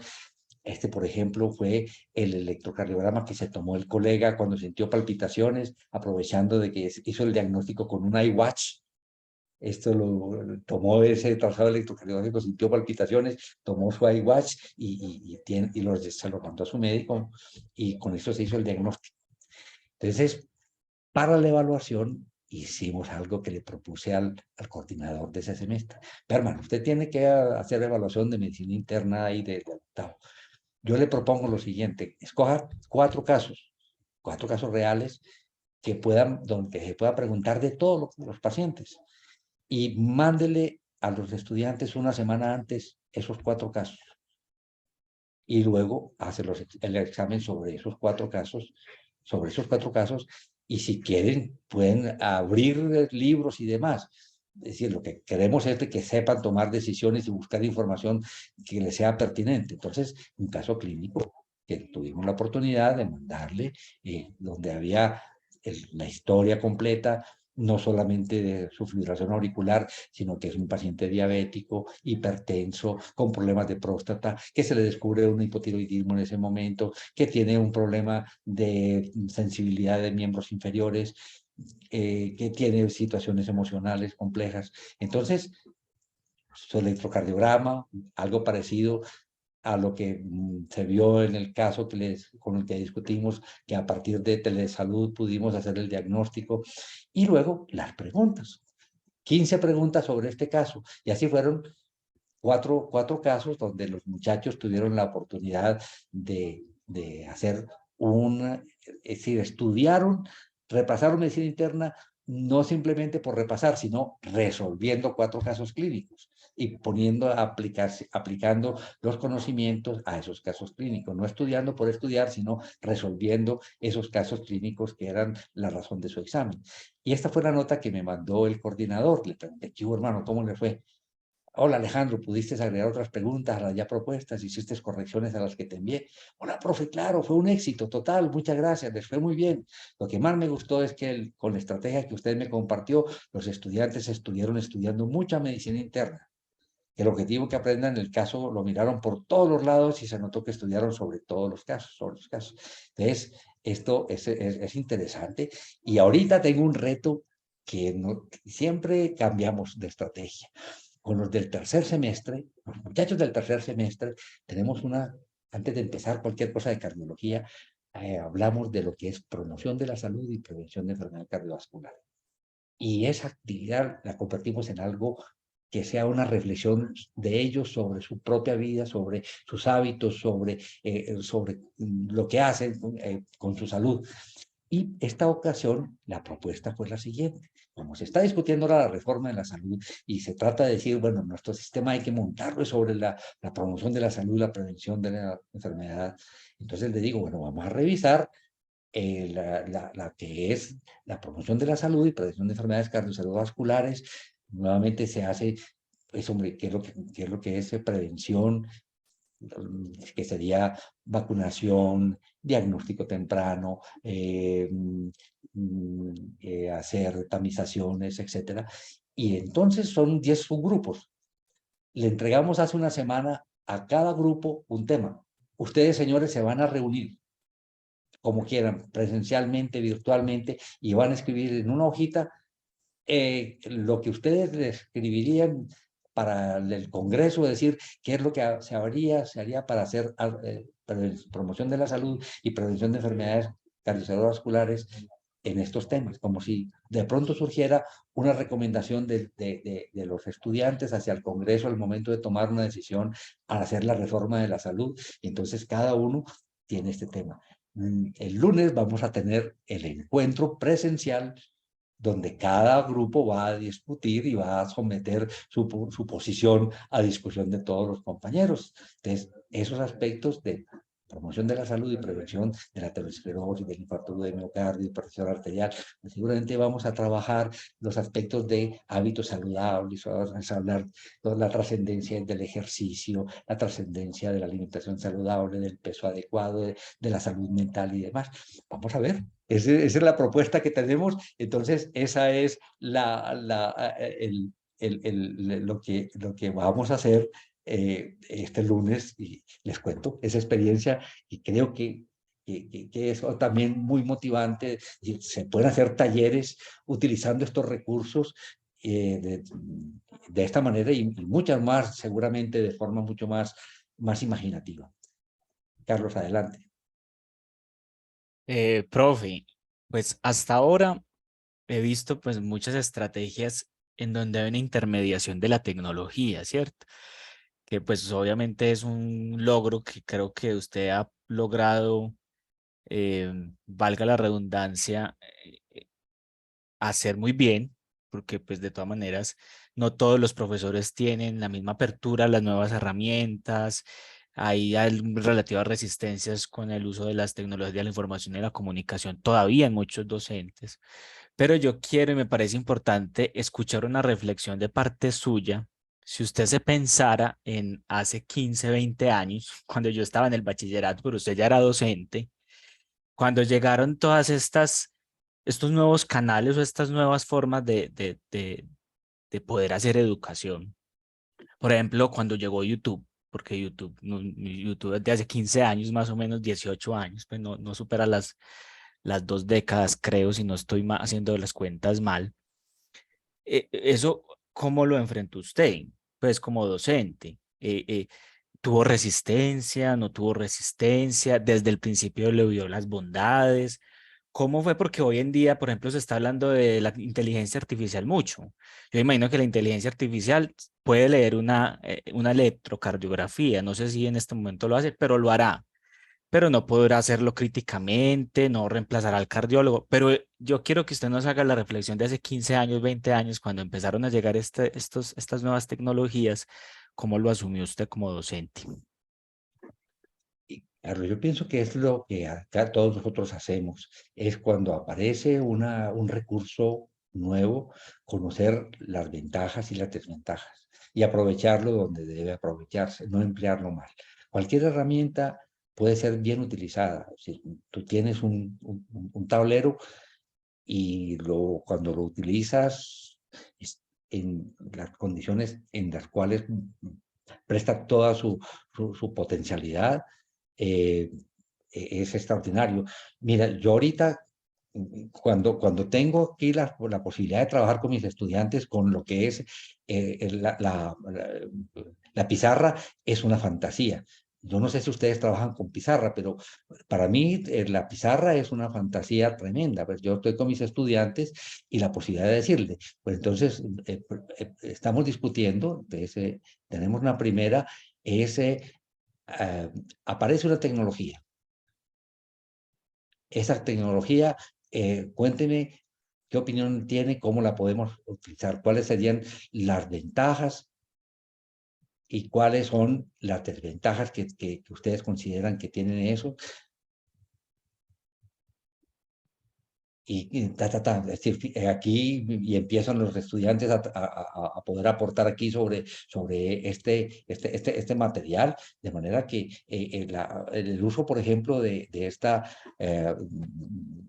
Este, por ejemplo, fue el electrocardiograma que se tomó el colega cuando sintió palpitaciones, aprovechando de que hizo el diagnóstico con un iWatch. Esto lo tomó ese trazado electrocardiográfico, sintió palpitaciones, tomó su iWatch y se lo mandó a su médico y con eso se hizo el diagnóstico. Entonces, para la evaluación hicimos algo que le propuse al coordinador de ese semestre. Berman, usted tiene que hacer evaluación de medicina interna y de octavo. Yo le propongo lo siguiente, escoja 4 casos reales donde se pueda preguntar de todos los pacientes y mándele a los estudiantes una semana antes esos 4 casos. Y luego hace el examen sobre esos 4 casos, y si quieren pueden abrir libros y demás. Es decir, lo que queremos es que sepan tomar decisiones y buscar información que les sea pertinente. Entonces, un caso clínico que tuvimos la oportunidad de mandarle, donde había la historia completa, no solamente de su fibrilación auricular, sino que es un paciente diabético, hipertenso, con problemas de próstata, que se le descubre un hipotiroidismo en ese momento, que tiene un problema de sensibilidad de miembros inferiores, que tiene situaciones emocionales complejas. Entonces, su electrocardiograma, algo parecido a lo que se vio en el caso con el que discutimos, que a partir de telesalud pudimos hacer el diagnóstico, y luego las preguntas. 15 preguntas sobre este caso, y así fueron cuatro casos donde los muchachos tuvieron la oportunidad de hacer es decir, estudiaron, repasaron medicina interna, no simplemente por repasar, sino resolviendo 4 casos clínicos y aplicando los conocimientos a esos casos clínicos, no estudiando por estudiar, sino resolviendo esos casos clínicos que eran la razón de su examen. Y esta fue la nota que me mandó el coordinador. Le pregunté, ¿qué hubo, hermano? ¿Cómo le fue? Hola, Alejandro, ¿pudiste agregar otras preguntas a las ya propuestas? ¿Hiciste correcciones a las que te envié? Hola, profe, claro, fue un éxito total, muchas gracias, les fue muy bien. Lo que más me gustó es que con la estrategia que usted me compartió, los estudiantes estuvieron estudiando mucha medicina interna. El objetivo que aprendan el caso lo miraron por todos los lados y se notó que estudiaron sobre todos los casos, Entonces, esto es interesante. Y ahorita tengo un reto que siempre cambiamos de estrategia. Con los del tercer semestre, los muchachos del tercer semestre, tenemos antes de empezar cualquier cosa de cardiología, hablamos de lo que es promoción de la salud y prevención de enfermedad cardiovascular. Y esa actividad la convertimos en algo que sea una reflexión de ellos sobre su propia vida, sobre sus hábitos, sobre lo que hacen con su salud. Y esta ocasión, la propuesta fue la siguiente. Como se está discutiendo ahora la reforma de la salud y se trata de decir, bueno, nuestro sistema hay que montarlo sobre la promoción de la salud, la prevención de la enfermedad. Entonces le digo, bueno, vamos a revisar la que es la promoción de la salud y prevención de enfermedades cardiovasculares. Nuevamente se hace, pues, hombre, ¿qué es lo que es prevención? Que sería vacunación, diagnóstico temprano, hacer tamizaciones, etcétera. Y entonces son 10 subgrupos. Le entregamos hace una semana a cada grupo un tema. Ustedes, señores, se van a reunir como quieran, presencialmente, virtualmente, y van a escribir en una hojita lo que ustedes le escribirían para el Congreso, decir qué es lo que se haría para hacer promoción de la salud y prevención de enfermedades cardiovasculares en estos temas, como si de pronto surgiera una recomendación de los estudiantes hacia el Congreso al momento de tomar una decisión al hacer la reforma de la salud, y entonces cada uno tiene este tema. El lunes vamos a tener el encuentro presencial donde cada grupo va a discutir y va a someter su posición a discusión de todos los compañeros. Entonces, esos aspectos de promoción de la salud y prevención de la aterosclerosis, del infarto de miocardio, hipertensión arterial, pues seguramente vamos a trabajar los aspectos de hábitos saludables, vamos a hablar de la trascendencia del ejercicio, la trascendencia de la alimentación saludable, del peso adecuado, de la salud mental y demás. Vamos a ver. Esa es la propuesta que tenemos. Entonces, esa es lo que vamos a hacer este lunes, y les cuento esa experiencia, y creo que es también muy motivante. Y se pueden hacer talleres utilizando estos recursos de esta manera y muchas más, seguramente de forma mucho más imaginativa. Carlos, adelante. Profe, pues hasta ahora he visto pues muchas estrategias en donde hay una intermediación de la tecnología, ¿cierto? Que pues obviamente es un logro que creo que usted ha logrado, valga la redundancia, hacer muy bien, porque pues de todas maneras no todos los profesores tienen la misma apertura a las nuevas herramientas, hay relativas resistencias con el uso de las tecnologías de la información y la comunicación todavía en muchos docentes, pero yo quiero y me parece importante escuchar una reflexión de parte suya. Si usted se pensara en hace 15, 20 años, cuando yo estaba en el bachillerato, pero usted ya era docente, cuando llegaron todas estos nuevos canales o estas nuevas formas de poder hacer educación. Por ejemplo, cuando llegó YouTube, porque YouTube es de hace 15 años, más o menos 18 años, pues no supera las 2 décadas, creo, si no estoy haciendo las cuentas mal. Eso, ¿cómo lo enfrentó usted? Pues como docente. ¿Tuvo resistencia? ¿No tuvo resistencia? ¿Desde el principio le vio las bondades? ¿Cómo fue? Porque hoy en día, por ejemplo, se está hablando de la inteligencia artificial mucho. Yo imagino que la inteligencia artificial puede leer una electrocardiografía. No sé si en este momento lo hace, pero lo hará. Pero no podrá hacerlo críticamente, no reemplazará al cardiólogo. Pero yo quiero que usted nos haga la reflexión de hace 15 años, 20 años, cuando empezaron a llegar estas nuevas tecnologías. ¿Cómo lo asumió usted como docente? Carlos, yo pienso que es lo que acá todos nosotros hacemos, es cuando aparece un recurso nuevo, conocer las ventajas y las desventajas y aprovecharlo donde debe aprovecharse, no emplearlo mal. Cualquier herramienta puede ser bien utilizada. Si tú tienes un tablero y cuando lo utilizas en las condiciones en las cuales presta toda su potencialidad, es extraordinario. Mira, yo ahorita, cuando tengo aquí la posibilidad de trabajar con mis estudiantes con lo que es la pizarra, es una fantasía. Yo no sé si ustedes trabajan con pizarra, pero para mí la pizarra es una fantasía tremenda. Pues yo estoy con mis estudiantes y la posibilidad de decirle, pues entonces estamos discutiendo, tenemos una primera, aparece una tecnología. Esa tecnología, cuénteme qué opinión tiene, cómo la podemos utilizar, cuáles serían las ventajas y cuáles son las desventajas que ustedes consideran que tienen eso. Es decir, aquí y empiezan los estudiantes a poder aportar aquí sobre este material, de manera que el uso, por ejemplo, de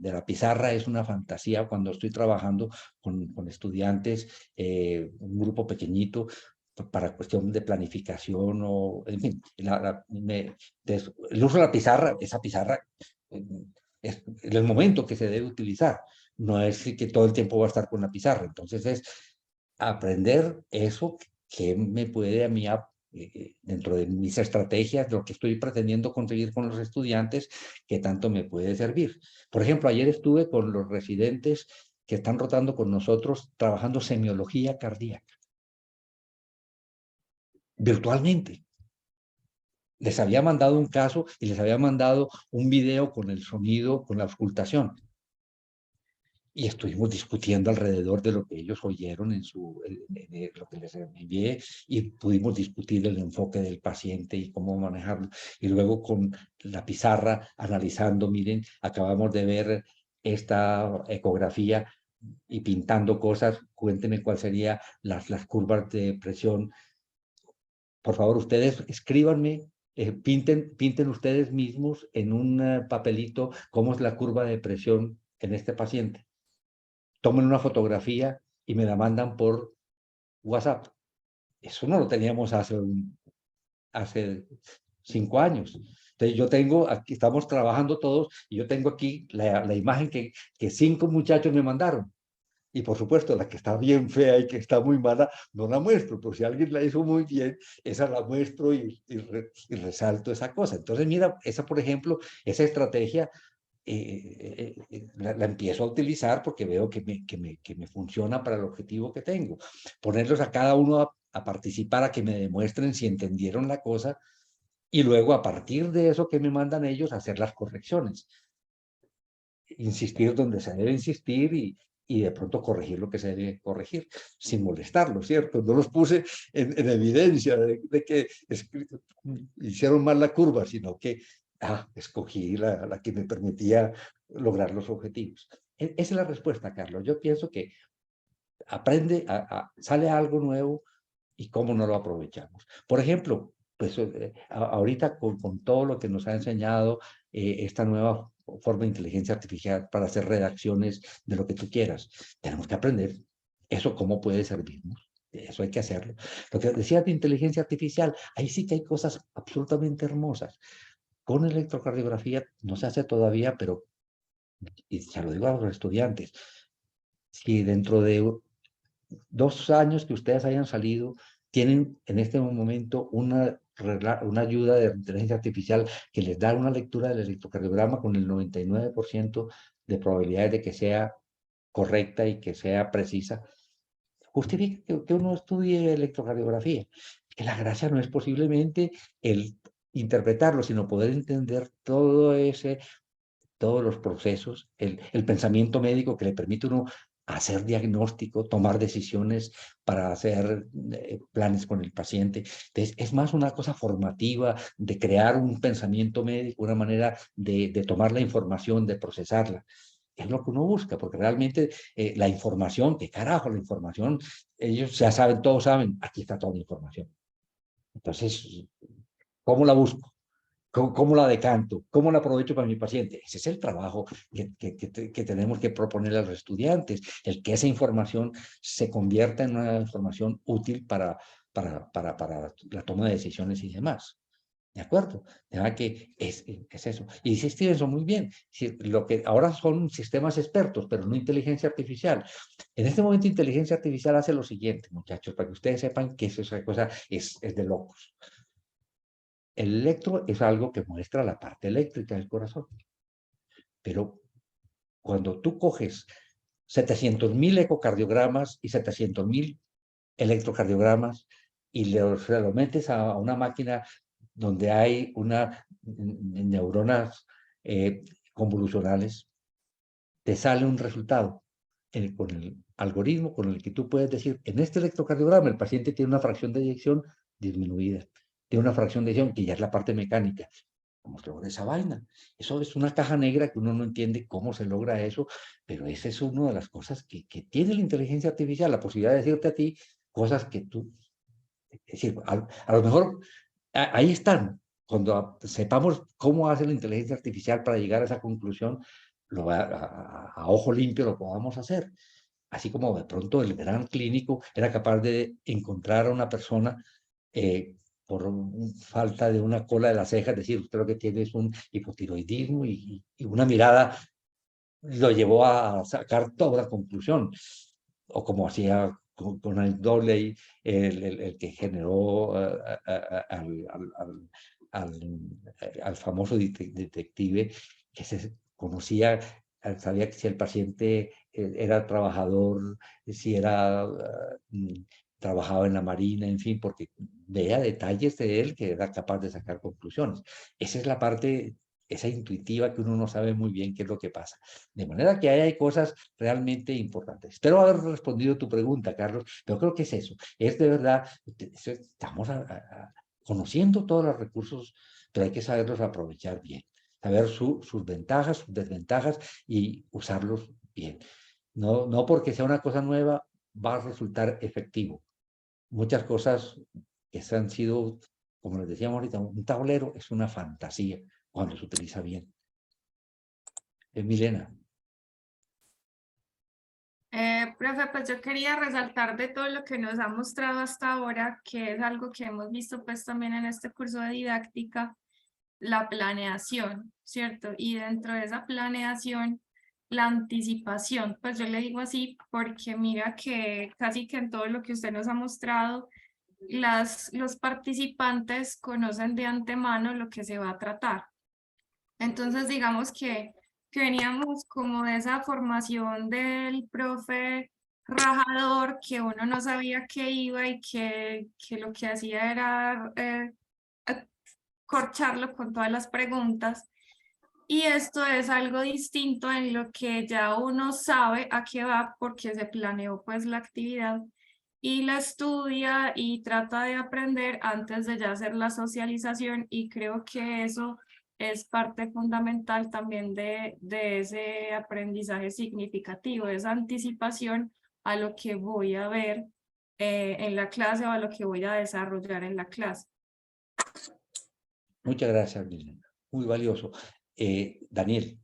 la pizarra es una fantasía cuando estoy trabajando con estudiantes, un grupo pequeñito, para cuestión de planificación o, en fin, el uso de la pizarra, esa pizarra es el momento que se debe utilizar, no es que todo el tiempo va a estar con la pizarra. Entonces es aprender eso que me puede a mí dentro de mis estrategias, lo que estoy pretendiendo conseguir con los estudiantes, que tanto me puede servir. Por ejemplo, ayer estuve con los residentes que están rotando con nosotros trabajando semiología cardíaca, virtualmente. Les había mandado un caso y les había mandado un video con el sonido, con la auscultación. Y estuvimos discutiendo alrededor de lo que ellos oyeron en lo que les envié, y pudimos discutir el enfoque del paciente y cómo manejarlo. Y luego con la pizarra analizando, miren, acabamos de ver esta ecografía y pintando cosas, cuéntenme cuál sería las curvas de presión. Por favor, ustedes escríbanme, pinten ustedes mismos en un papelito cómo es la curva de presión en este paciente. Tomen una fotografía y me la mandan por WhatsApp. Eso no lo teníamos hace 5 años. Entonces yo tengo, aquí estamos trabajando todos, y yo tengo aquí la imagen que 5 muchachos me mandaron. Y por supuesto, la que está bien fea y que está muy mala, no la muestro, pero si alguien la hizo muy bien, esa la muestro y resalto esa cosa. Entonces, mira, esa, por ejemplo, esa estrategia la empiezo a utilizar porque veo que me funciona para el objetivo que tengo. Ponerlos a cada uno a participar, a que me demuestren si entendieron la cosa, y luego a partir de eso que me mandan ellos, hacer las correcciones. Insistir donde se debe insistir y de pronto corregir lo que se debe corregir, sin molestarlos, ¿cierto? No los puse en evidencia de que hicieron mal la curva, sino que escogí la que me permitía lograr los objetivos. Esa es la respuesta, Carlos. Yo pienso que sale algo nuevo y cómo no lo aprovechamos. Por ejemplo, pues ahorita con todo lo que nos ha enseñado esta nueva forma de inteligencia artificial para hacer redacciones de lo que tú quieras, tenemos que aprender eso, cómo puede servirnos. Eso hay que hacerlo. Lo que decías de inteligencia artificial, ahí sí que hay cosas absolutamente hermosas. Con electrocardiografía no se hace todavía, pero, y se lo digo a los estudiantes, si dentro de 2 años que ustedes hayan salido, tienen en este momento una ayuda de inteligencia artificial que les da una lectura del electrocardiograma con el 99% de probabilidades de que sea correcta y que sea precisa, justifica que uno estudie electrocardiografía. Que la gracia no es posiblemente el interpretarlo, sino poder entender todos los procesos, el pensamiento médico que le permite a uno hacer diagnóstico, tomar decisiones para hacer planes con el paciente. Entonces, es más una cosa formativa de crear un pensamiento médico, una manera de tomar la información, de procesarla. Es lo que uno busca, porque realmente la información, ¿qué carajo la información? Ellos ya saben, todos saben, aquí está toda la información. Entonces, ¿cómo la busco? ¿Cómo la decanto? ¿Cómo la aprovecho para mi paciente? Ese es el trabajo que tenemos que proponer a los estudiantes, el que esa información se convierta en una información útil para la toma de decisiones y demás. ¿De acuerdo? Que es eso. Y dice Stevenson muy bien, lo que ahora son sistemas expertos, pero no inteligencia artificial. En este momento inteligencia artificial hace lo siguiente, muchachos, para que ustedes sepan que esa cosa es de locos. El electro es algo que muestra la parte eléctrica del corazón. Pero cuando tú coges 700.000 ecocardiogramas y 700.000 electrocardiogramas y lo metes a una máquina donde hay neuronas convolucionales, te sale un resultado con el algoritmo con el que tú puedes decir, en este electrocardiograma el paciente tiene una fracción de eyección disminuida, tiene una fracción de eyección que ya es la parte mecánica. ¿Cómo se logra esa vaina? Eso es una caja negra que uno no entiende cómo se logra eso, pero esa es una de las cosas que tiene la inteligencia artificial, la posibilidad de decirte a ti cosas que tú, es decir, a lo mejor ahí están. Cuando sepamos cómo hace la inteligencia artificial para llegar a esa conclusión, a ojo limpio lo podamos hacer. Así como de pronto el gran clínico era capaz de encontrar a una persona por falta de una cola de las cejas, es decir, usted lo que tiene es un hipotiroidismo y una mirada lo llevó a sacar toda la conclusión. O como hacía con el Dobley, el que generó al famoso detective, que se conocía, sabía que si el paciente era trabajador, si era trabajaba en la marina, en fin, porque veía detalles de él que era capaz de sacar conclusiones. Esa es la parte, esa intuitiva, que uno no sabe muy bien qué es lo que pasa. De manera que ahí hay cosas realmente importantes. Espero haber respondido tu pregunta, Carlos, pero creo que es eso. Es de verdad, estamos conociendo todos los recursos, pero hay que saberlos aprovechar bien, saber sus ventajas, sus desventajas y usarlos bien. No porque sea una cosa nueva va a resultar efectivo. Muchas cosas que se han sido, como les decíamos ahorita, un tablero es una fantasía cuando se utiliza bien. Milena. Profe, pues yo quería resaltar de todo lo que nos ha mostrado hasta ahora, que es algo que hemos visto pues también en este curso de didáctica, la planeación, ¿cierto? Y dentro de esa planeación, la anticipación, pues yo le digo así porque mira que casi que en todo lo que usted nos ha mostrado, los participantes conocen de antemano lo que se va a tratar. Entonces, digamos que veníamos como de esa formación del profe rajador, que uno no sabía qué iba y que lo que hacía era corcharlo con todas las preguntas. Y esto es algo distinto en lo que ya uno sabe a qué va porque se planeó pues la actividad y la estudia y trata de aprender antes de ya hacer la socialización, y creo que eso es parte fundamental también de ese aprendizaje significativo, esa anticipación a lo que voy a ver en la clase o a lo que voy a desarrollar en la clase. Muchas gracias, Milena. Muy valioso. Daniel.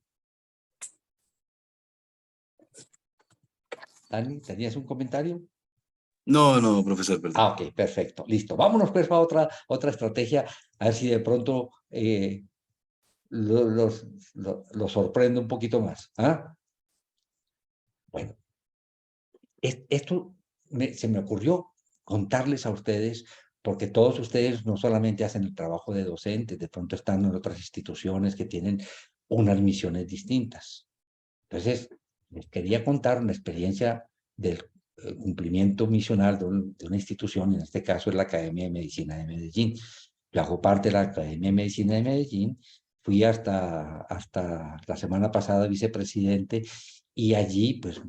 Dani, ¿tenías un comentario? No, profesor, perdón. Ah, ok, perfecto. Listo. Vámonos pues para otra estrategia, a ver si de pronto los sorprende un poquito más. ¿Ah? Bueno, esto se me ocurrió contarles a ustedes, porque todos ustedes no solamente hacen el trabajo de docentes, de pronto están en otras instituciones que tienen unas misiones distintas. Entonces, les quería contar una experiencia del cumplimiento misional de una institución, en este caso es la Academia de Medicina de Medellín. Yo hago parte de la Academia de Medicina de Medellín, fui hasta la semana pasada vicepresidente, y allí pues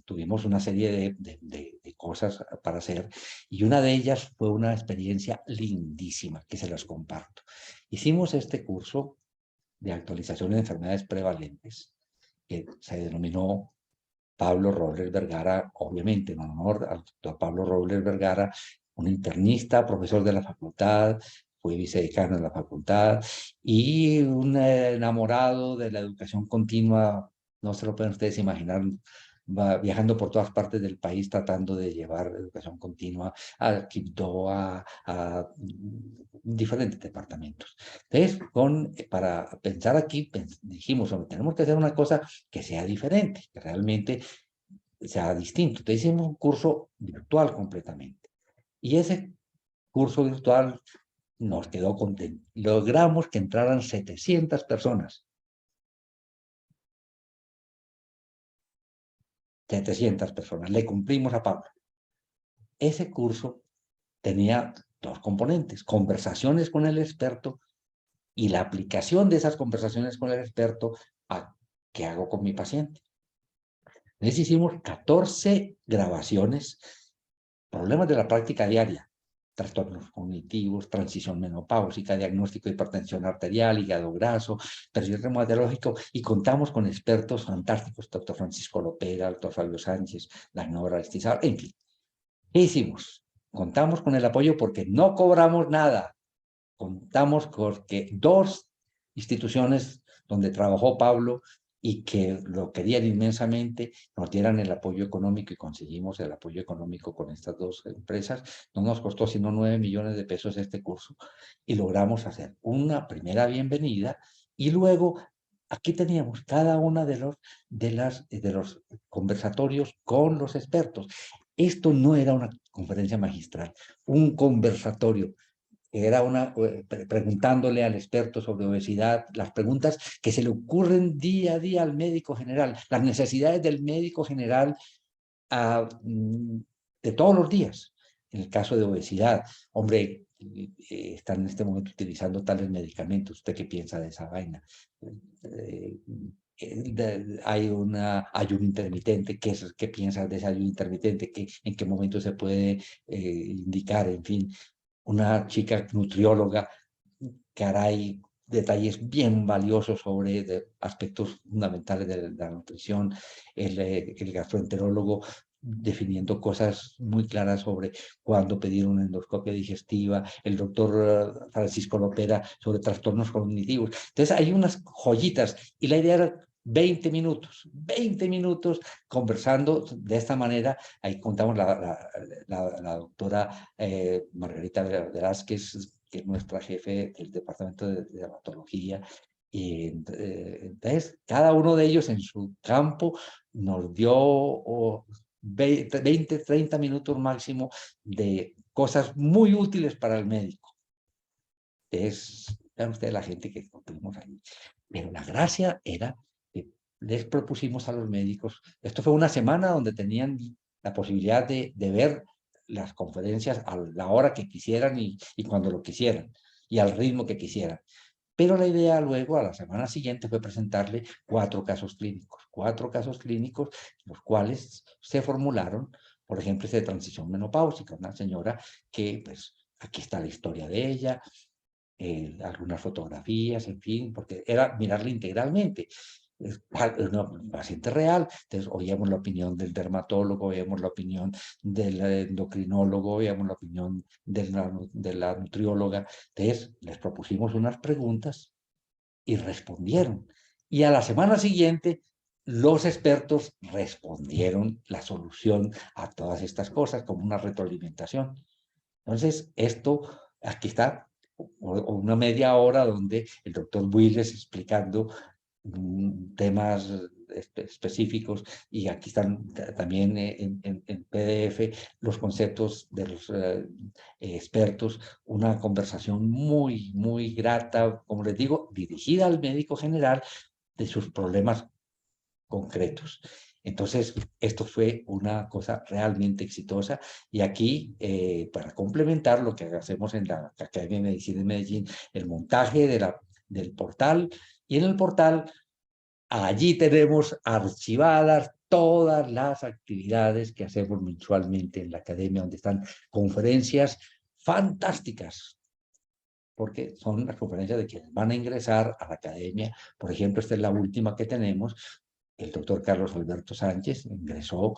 tuvimos una serie de cosas para hacer, y una de ellas fue una experiencia lindísima que se las comparto. Hicimos este curso de actualización de enfermedades prevalentes, que se denominó Pablo Robles Vergara, obviamente en honor al doctor Pablo Robles Vergara, un internista, profesor de la facultad, fue vicedecano de la facultad y un enamorado de la educación continua. No se lo pueden ustedes imaginar, va viajando por todas partes del país tratando de llevar educación continua a Quibdó, a diferentes departamentos. Entonces, para pensar aquí, dijimos, tenemos que hacer una cosa que sea diferente, que realmente sea distinto. Entonces hicimos un curso virtual completamente. Y ese curso virtual nos quedó contento. Logramos que entraran 700 personas. 700 personas. Le cumplimos a Pablo. Ese curso tenía dos componentes: conversaciones con el experto y la aplicación de esas conversaciones con el experto a qué hago con mi paciente. Entonces hicimos 14 grabaciones, problemas de la práctica diaria, trastornos cognitivos, transición menopáusica, diagnóstico de hipertensión arterial, hígado graso, perfil reumatológico, y contamos con expertos fantásticos, doctor Francisco Lopera, doctor Fabio Sánchez, Dagnora Estizar, en fin. ¿Qué hicimos? Contamos con el apoyo porque no cobramos nada. Contamos con que 2 instituciones donde trabajó Pablo y que lo querían inmensamente, nos dieran el apoyo económico, y conseguimos el apoyo económico con estas 2 empresas. No nos costó sino 9 millones de pesos este curso, y logramos hacer una primera bienvenida, y luego aquí teníamos cada una de los conversatorios con los expertos. Esto no era una conferencia magistral, un conversatorio. Era preguntándole al experto sobre obesidad, las preguntas que se le ocurren día a día al médico general, las necesidades del médico general de todos los días. En el caso de obesidad, hombre, están en este momento utilizando tales medicamentos, ¿usted qué piensa de esa vaina? Hay un ayuno intermitente, ¿qué piensas de ese ayuno intermitente? ¿En qué momento se puede indicar? En fin, una chica nutrióloga que hará ahí detalles bien valiosos sobre aspectos fundamentales de la nutrición, el gastroenterólogo definiendo cosas muy claras sobre cuándo pedir una endoscopia digestiva, el doctor Francisco Lopera sobre trastornos cognitivos. Entonces hay unas joyitas y la idea era 20 minutos conversando de esta manera. Ahí contamos la doctora Margarita Velázquez, que es nuestra jefe del departamento de dermatología. Y entonces, cada uno de ellos en su campo nos dio 20, 30 minutos máximo de cosas muy útiles para el médico. Vean ustedes la gente que tuvimos ahí. Pero la gracia era que les propusimos a los médicos, esto fue una semana donde tenían la posibilidad de ver las conferencias a la hora que quisieran y cuando lo quisieran, y al ritmo que quisieran. Pero la idea luego, a la semana siguiente, fue presentarle 4 casos clínicos, los cuales se formularon, por ejemplo, de transición menopáusica, una señora que, pues, aquí está la historia de ella, algunas fotografías, en fin, porque era mirarla integralmente. Es una paciente real, entonces oíamos la opinión del dermatólogo, oíamos la opinión del endocrinólogo, oíamos la opinión de la nutrióloga. Entonces les propusimos unas preguntas y respondieron. Y a la semana siguiente los expertos respondieron la solución a todas estas cosas como una retroalimentación. Entonces aquí está una media hora donde el doctor Builes explicando temas específicos, y aquí están también en PDF los conceptos de los expertos, una conversación muy, muy grata, como les digo, dirigida al médico general de sus problemas concretos. Entonces, esto fue una cosa realmente exitosa, y aquí, para complementar lo que hacemos en la Academia de Medicina de Medellín, el montaje del portal, y en el portal, allí tenemos archivadas todas las actividades que hacemos mensualmente en la Academia, donde están conferencias fantásticas, porque son las conferencias de quienes van a ingresar a la Academia. Por ejemplo, esta es la última que tenemos. El doctor Carlos Alberto Sánchez ingresó,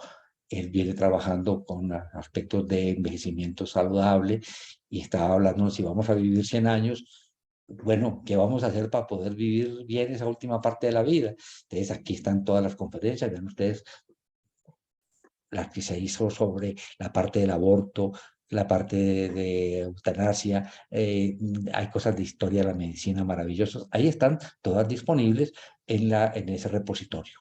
él viene trabajando con aspectos de envejecimiento saludable y estaba hablando si vamos a vivir 100 años, bueno, ¿qué vamos a hacer para poder vivir bien esa última parte de la vida? Entonces, aquí están todas las conferencias, vean ustedes, la que se hizo sobre la parte del aborto, la parte de eutanasia, hay cosas de historia de la medicina maravillosas. Ahí están todas disponibles en ese repositorio.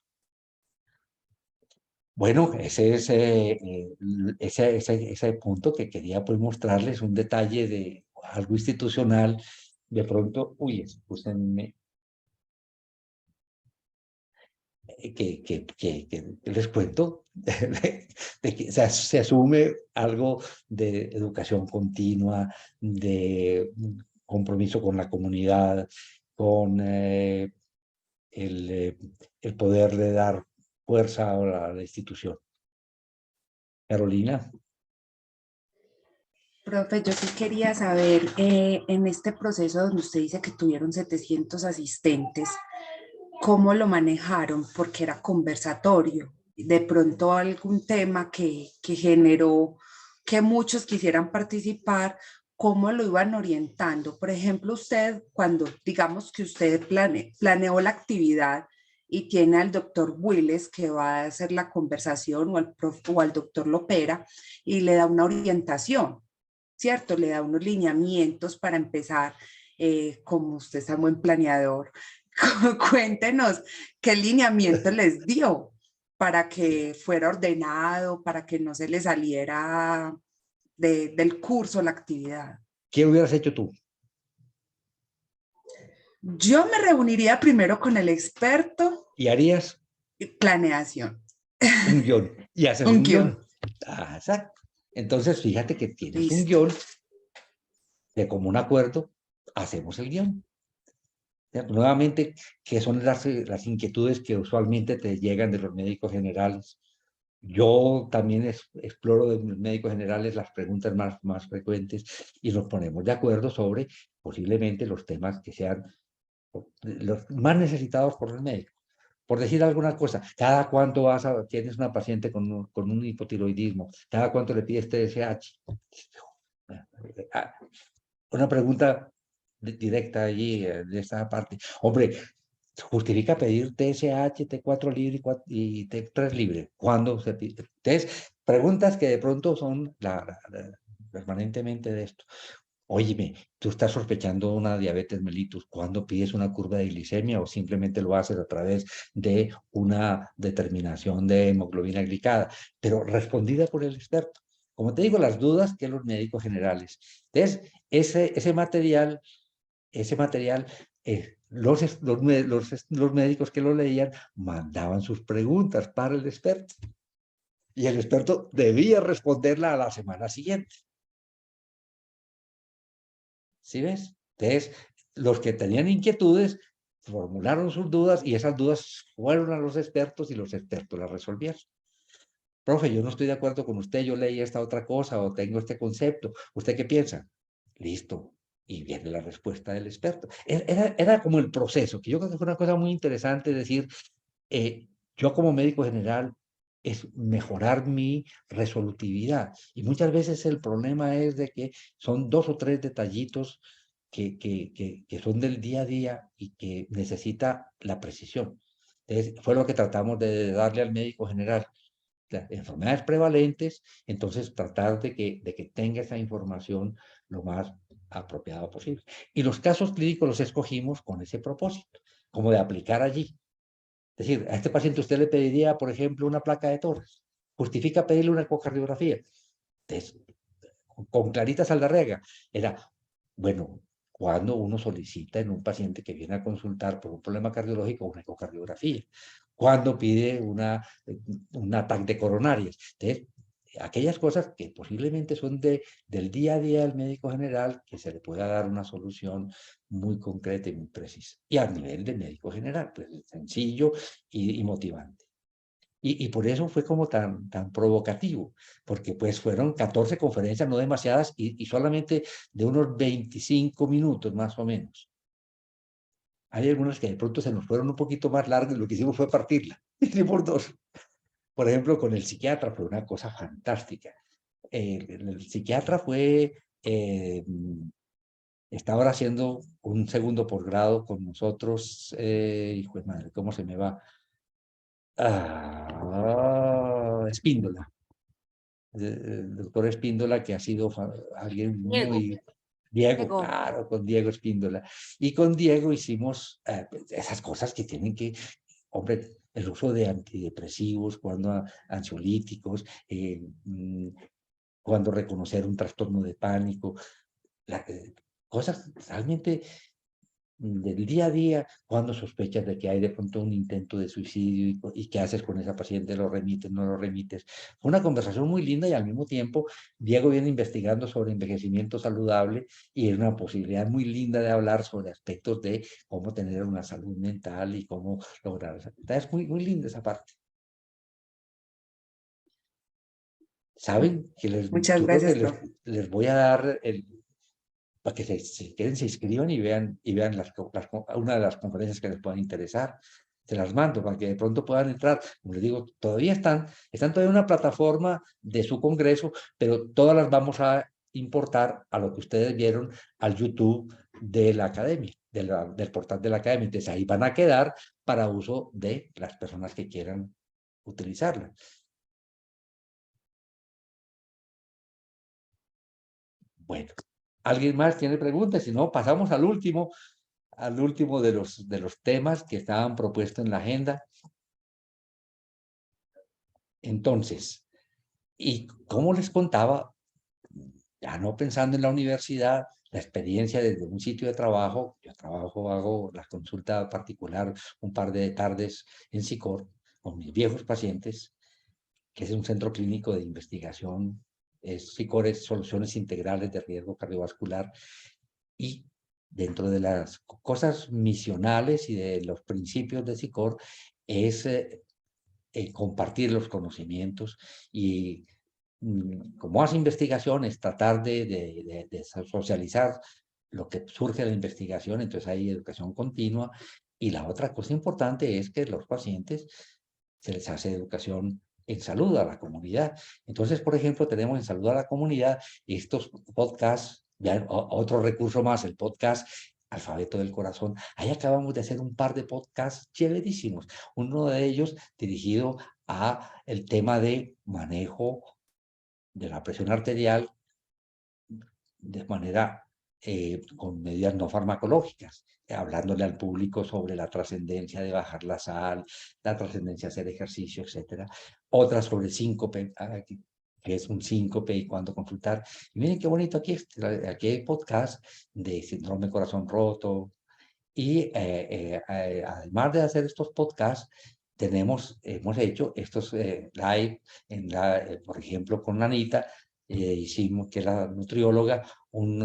Bueno, ese es ese punto que quería pues mostrarles, un detalle de algo institucional. De pronto, uy, escúchenme, que les cuento, de que se asume algo de educación continua, de compromiso con la comunidad, con el poder de dar fuerza a la institución. Carolina. Profe, yo sí quería saber, en este proceso donde usted dice que tuvieron 700 asistentes, ¿cómo lo manejaron? Porque era conversatorio. De pronto algún tema que generó que muchos quisieran participar, ¿cómo lo iban orientando? Por ejemplo, usted, cuando digamos que usted planeó la actividad y tiene al doctor Willes que va a hacer la conversación, o al doctor Lopera, y le da una orientación, ¿cierto? Le da unos lineamientos para empezar, como usted es un buen planeador. Cuéntenos qué lineamiento les dio para que fuera ordenado, para que no se le saliera del curso la actividad. ¿Qué hubieras hecho tú? Yo me reuniría primero con el experto. ¿Y harías? Planeación. Un guión. Y haces Un un guión. guión. Ah, exacto. Entonces, fíjate que tienes un Listo. guión, de común acuerdo, hacemos el guión. Nuevamente, ¿qué son las inquietudes que usualmente te llegan de los médicos generales? Yo también exploro de los médicos generales las preguntas más frecuentes y nos ponemos de acuerdo sobre posiblemente los temas que sean los más necesitados por el médico. Por decir alguna cosa, ¿cada cuánto tienes una paciente con un hipotiroidismo? ¿Cada cuánto le pides TSH? Una pregunta directa allí, de esta parte. Hombre, ¿justifica pedir TSH, T4 libre y T3 libre? ¿Cuándo se pide? Entonces, preguntas que de pronto son permanentemente de esto. Óyeme, tú estás sospechando una diabetes mellitus. ¿Cuándo pides una curva de glicemia o simplemente lo haces a través de una determinación de hemoglobina glicada? Pero respondida por el experto. Como te digo, las dudas que los médicos generales. Entonces, ese material, los médicos que lo leían mandaban sus preguntas para el experto. Y el experto debía responderla a la semana siguiente. ¿Sí ves? Entonces, los que tenían inquietudes formularon sus dudas y esas dudas fueron a los expertos y los expertos las resolvieron. Profe, yo no estoy de acuerdo con usted, yo leí esta otra cosa o tengo este concepto. ¿Usted qué piensa? Listo. Y viene la respuesta del experto. Era como el proceso, que yo creo que fue una cosa muy interesante decir, yo como médico general es mejorar mi resolutividad. Y muchas veces el problema es de que son 2 o 3 detallitos que son del día a día y que necesita la precisión. Entonces, fue lo que tratamos de darle al médico general. Las enfermedades prevalentes, entonces tratar de que tenga esa información lo más apropiado posible. Y los casos clínicos los escogimos con ese propósito, como de aplicar allí. Es decir, a este paciente usted le pediría, por ejemplo, una placa de tórax. Justifica pedirle una ecocardiografía. Entonces, con Clarita Saldarriaga, era, bueno, cuando uno solicita en un paciente que viene a consultar por un problema cardiológico una ecocardiografía, cuando pide un ataque de coronarias. Entonces, aquellas cosas que posiblemente son del día a día del médico general, que se le pueda dar una solución muy concreta y muy precisa. Y a nivel de médico general, pues sencillo y motivante. Y por eso fue como tan provocativo, porque pues fueron 14 conferencias, no demasiadas, y solamente de unos 25 minutos más o menos. Hay algunas que de pronto se nos fueron un poquito más largas y lo que hicimos fue partirla. Hicimos 2. Por ejemplo, con el psiquiatra fue una cosa fantástica. El psiquiatra está ahora haciendo un segundo posgrado con nosotros. Hijo de madre, ¿cómo se me va? Espíndola. El doctor Espíndola, que ha sido alguien muy... Diego, claro, con Diego Espíndola. Y con Diego hicimos esas cosas que tienen que, hombre, el uso de antidepresivos, cuando ansiolíticos, cuando reconocer un trastorno de pánico, cosas realmente del día a día, cuando sospechas de que hay de pronto un intento de suicidio y qué haces con esa paciente, lo remites, no lo remites. Fue una conversación muy linda y al mismo tiempo Diego viene investigando sobre envejecimiento saludable y es una posibilidad muy linda de hablar sobre aspectos de cómo tener una salud mental y cómo lograr esa. Es muy, muy linda esa parte. ¿Saben? Muchas Yo creo gracias, que profe. les voy a dar para que se queden, se inscriban y vean una de las conferencias que les puedan interesar. Se las mando para que de pronto puedan entrar. Como les digo, todavía están todavía en una plataforma de su congreso, pero todas las vamos a importar a lo que ustedes vieron al YouTube de la academia, del portal de la academia. Entonces ahí van a quedar para uso de las personas que quieran utilizarla. Bueno. ¿Alguien más tiene preguntas? Si no, pasamos al último de los temas que estaban propuestos en la agenda. Entonces, y como les contaba, ya no pensando en la universidad, la experiencia desde un sitio de trabajo, yo trabajo, hago la consulta particular un par de tardes en SICOR con mis viejos pacientes, que es un centro clínico de investigación, SICOR es Soluciones Integrales de Riesgo Cardiovascular, y dentro de las cosas misionales y de los principios de SICOR es compartir los conocimientos y como hace investigaciones, tratar de socializar lo que surge de la investigación, entonces hay educación continua. Y la otra cosa importante es que los pacientes se les hace educación en salud a la comunidad. Entonces, por ejemplo, tenemos en salud a la comunidad estos podcasts, ya otro recurso más, el podcast Alfabeto del Corazón. Ahí acabamos de hacer un par de podcasts chéverísimos. Uno de ellos dirigido a el tema de manejo de la presión arterial de manera con medidas no farmacológicas, hablándole al público sobre la trascendencia de bajar la sal, la trascendencia de hacer ejercicio, etc. Otra sobre síncope, que es un síncope y cuándo consultar. Y miren qué bonito aquí hay podcast de síndrome de corazón roto. Y además de hacer estos podcasts, hemos hecho estos live, por ejemplo, con Anita, hicimos, que es la nutrióloga, un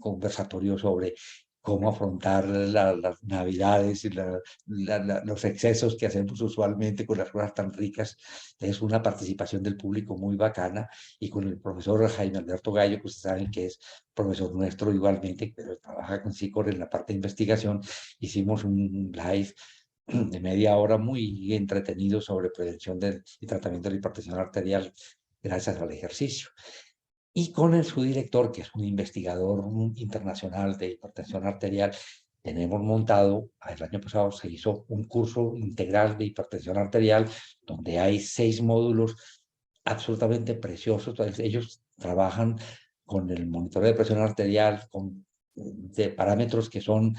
conversatorio sobre cómo afrontar las navidades y los excesos que hacemos usualmente con las cosas tan ricas. Es una participación del público muy bacana, y con el profesor Jaime Alberto Gallo, que ustedes saben que es profesor nuestro igualmente, pero trabaja con SICOR en la parte de investigación. Hicimos un live de media hora muy entretenido sobre prevención y tratamiento de la hipertensión arterial gracias al ejercicio. Y con su director, que es un investigador internacional de hipertensión arterial, tenemos montado, el año pasado se hizo un curso integral de hipertensión arterial, donde hay 6 módulos absolutamente preciosos. Entonces, ellos trabajan con el monitoreo de presión arterial, de parámetros que son,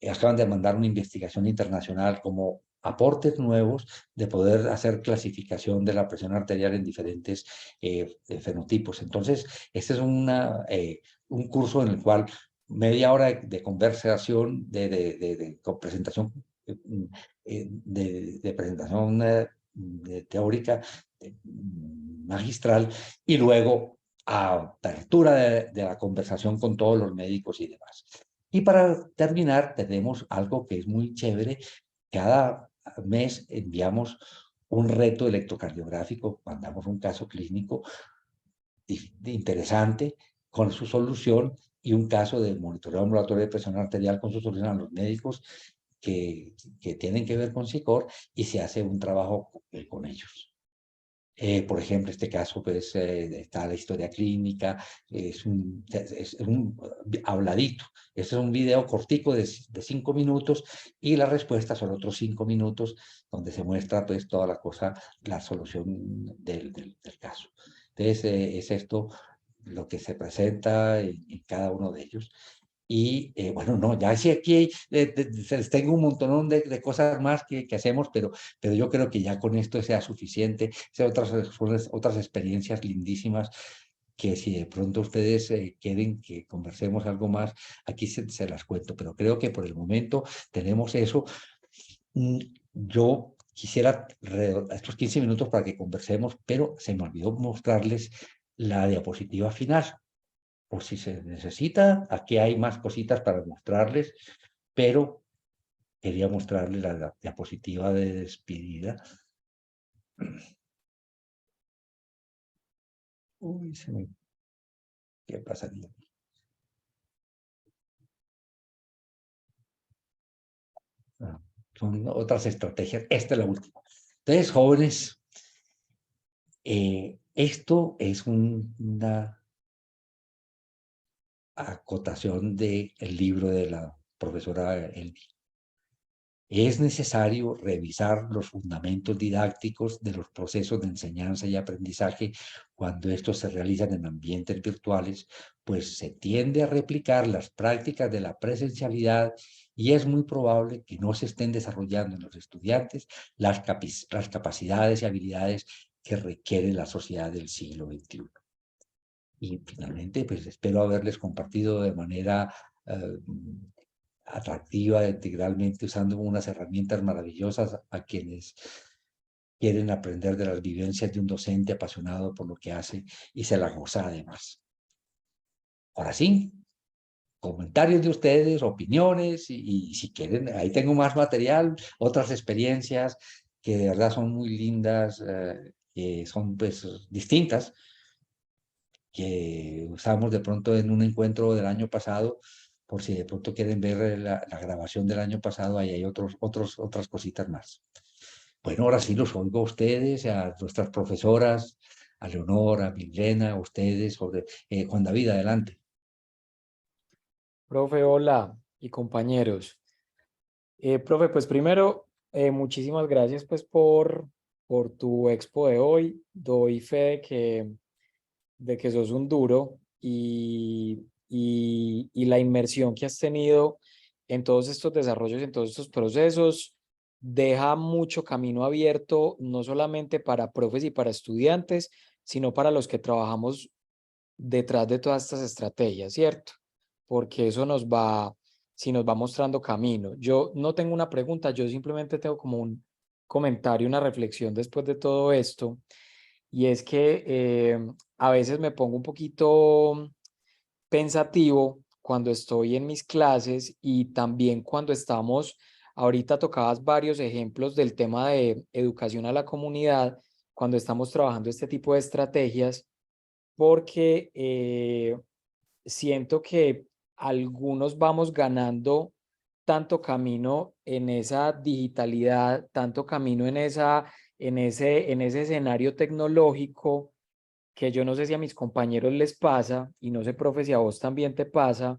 acaban de mandar una investigación internacional como aportes nuevos de poder hacer clasificación de la presión arterial en diferentes fenotipos. Entonces, este es un curso en el cual media hora de conversación, de presentación, de presentación teórica magistral, y luego apertura de la conversación con todos los médicos y demás. Y para terminar, tenemos algo que es muy chévere. Cada mes enviamos un reto electrocardiográfico, mandamos un caso clínico interesante con su solución, y un caso de monitoreo ambulatorio de presión arterial con su solución a los médicos que tienen que ver con SICOR, y se hace un trabajo con ellos. Por ejemplo, este caso, pues, está la historia clínica, es un habladito. Este es un video cortico de 5 minutos, y la respuesta son otros 5 minutos, donde se muestra, pues, toda la cosa, la solución del caso. Entonces, es esto lo que se presenta en cada uno de ellos. Y bueno, no, ya sí aquí tengo un montón de cosas más que hacemos, pero yo creo que ya con esto sea suficiente. Otras experiencias lindísimas que si de pronto ustedes quieren que conversemos algo más, aquí se las cuento, pero creo que por el momento tenemos eso. Yo quisiera estos 15 minutos para que conversemos, pero se me olvidó mostrarles la diapositiva final. Por si se necesita, aquí hay más cositas para mostrarles, pero quería mostrarles la diapositiva de despedida. Uy, ¿qué pasaría? Son otras estrategias. Esta es la última. Entonces, jóvenes, esto es una acotación del libro de la profesora Elvi. Es necesario revisar los fundamentos didácticos de los procesos de enseñanza y aprendizaje cuando estos se realizan en ambientes virtuales, pues se tiende a replicar las prácticas de la presencialidad y es muy probable que no se estén desarrollando en los estudiantes las capacidades y habilidades que requiere la sociedad del siglo XXI. Y finalmente, pues espero haberles compartido de manera atractiva, integralmente, usando unas herramientas maravillosas a quienes quieren aprender de las vivencias de un docente apasionado por lo que hace y se la goza además. Ahora sí, comentarios de ustedes, opiniones y si quieren, ahí tengo más material, otras experiencias que de verdad son muy lindas, que son pues distintas, que usamos de pronto en un encuentro del año pasado, por si de pronto quieren ver la grabación del año pasado, ahí hay otras cositas más. Bueno, ahora sí los oigo a ustedes, a nuestras profesoras, a Leonor, a Milena, a ustedes, Juan David, adelante. Profe, hola y compañeros. Profe, pues primero, muchísimas gracias pues por tu expo de hoy. Doy fe de que sos un duro y la inmersión que has tenido en todos estos desarrollos, en todos estos procesos, deja mucho camino abierto, no solamente para profes y para estudiantes, sino para los que trabajamos detrás de todas estas estrategias, ¿cierto? Porque eso si nos va mostrando camino. Yo no tengo una pregunta, yo simplemente tengo como un comentario, una reflexión después de todo esto, y es que a veces me pongo un poquito pensativo cuando estoy en mis clases y también cuando estamos, ahorita tocabas varios ejemplos del tema de educación a la comunidad, cuando estamos trabajando este tipo de estrategias, porque siento que algunos vamos ganando tanto camino en esa digitalidad, tanto camino en ese escenario tecnológico, que yo no sé si a mis compañeros les pasa, y no sé, profe, si a vos también te pasa,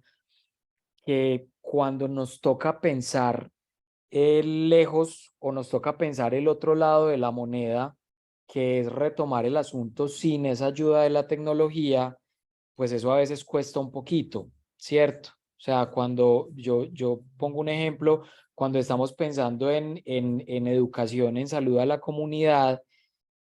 que cuando nos toca pensar lejos o nos toca pensar el otro lado de la moneda, que es retomar el asunto sin esa ayuda de la tecnología, pues eso a veces cuesta un poquito, ¿cierto? O sea, cuando yo pongo un ejemplo, cuando estamos pensando en educación, en salud a la comunidad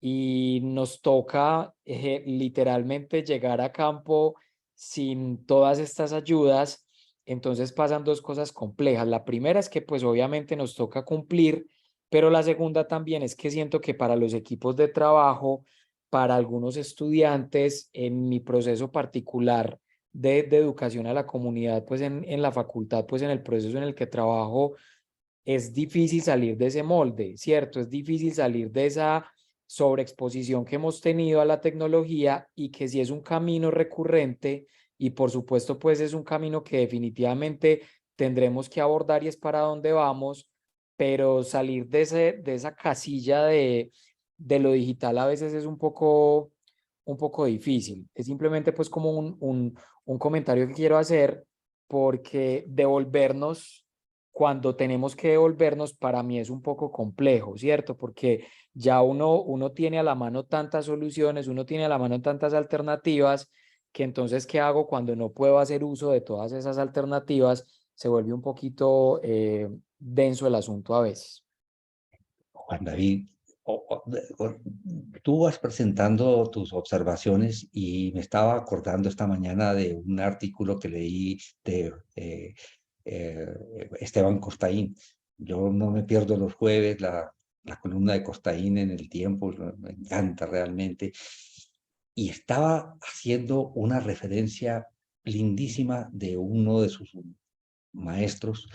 y nos toca literalmente llegar a campo sin todas estas ayudas, entonces pasan dos cosas complejas. La primera es que pues obviamente nos toca cumplir, pero la segunda también es que siento que para los equipos de trabajo, para algunos estudiantes, en mi proceso particular de educación a la comunidad, pues en la facultad, pues en el proceso en el que trabajo, es difícil salir de ese molde, ¿cierto? Es difícil salir de esa sobreexposición que hemos tenido a la tecnología y que si es un camino recurrente y por supuesto pues es un camino que definitivamente tendremos que abordar y es para dónde vamos, pero salir de esa casilla de lo digital a veces es un poco difícil. Es simplemente pues como un comentario que quiero hacer porque devolvernos cuando tenemos que devolvernos, para mí es un poco complejo, ¿cierto? Porque ya uno tiene a la mano tantas soluciones, uno tiene a la mano tantas alternativas, que entonces, ¿qué hago cuando no puedo hacer uso de todas esas alternativas? Se vuelve un poquito denso el asunto a veces. Juan David, tú vas presentando tus observaciones y me estaba acordando esta mañana de un artículo que leí de Esteban Costaín. Yo no me pierdo los jueves la columna de Costaín en El Tiempo, me encanta realmente. Y estaba haciendo una referencia lindísima de uno de sus maestros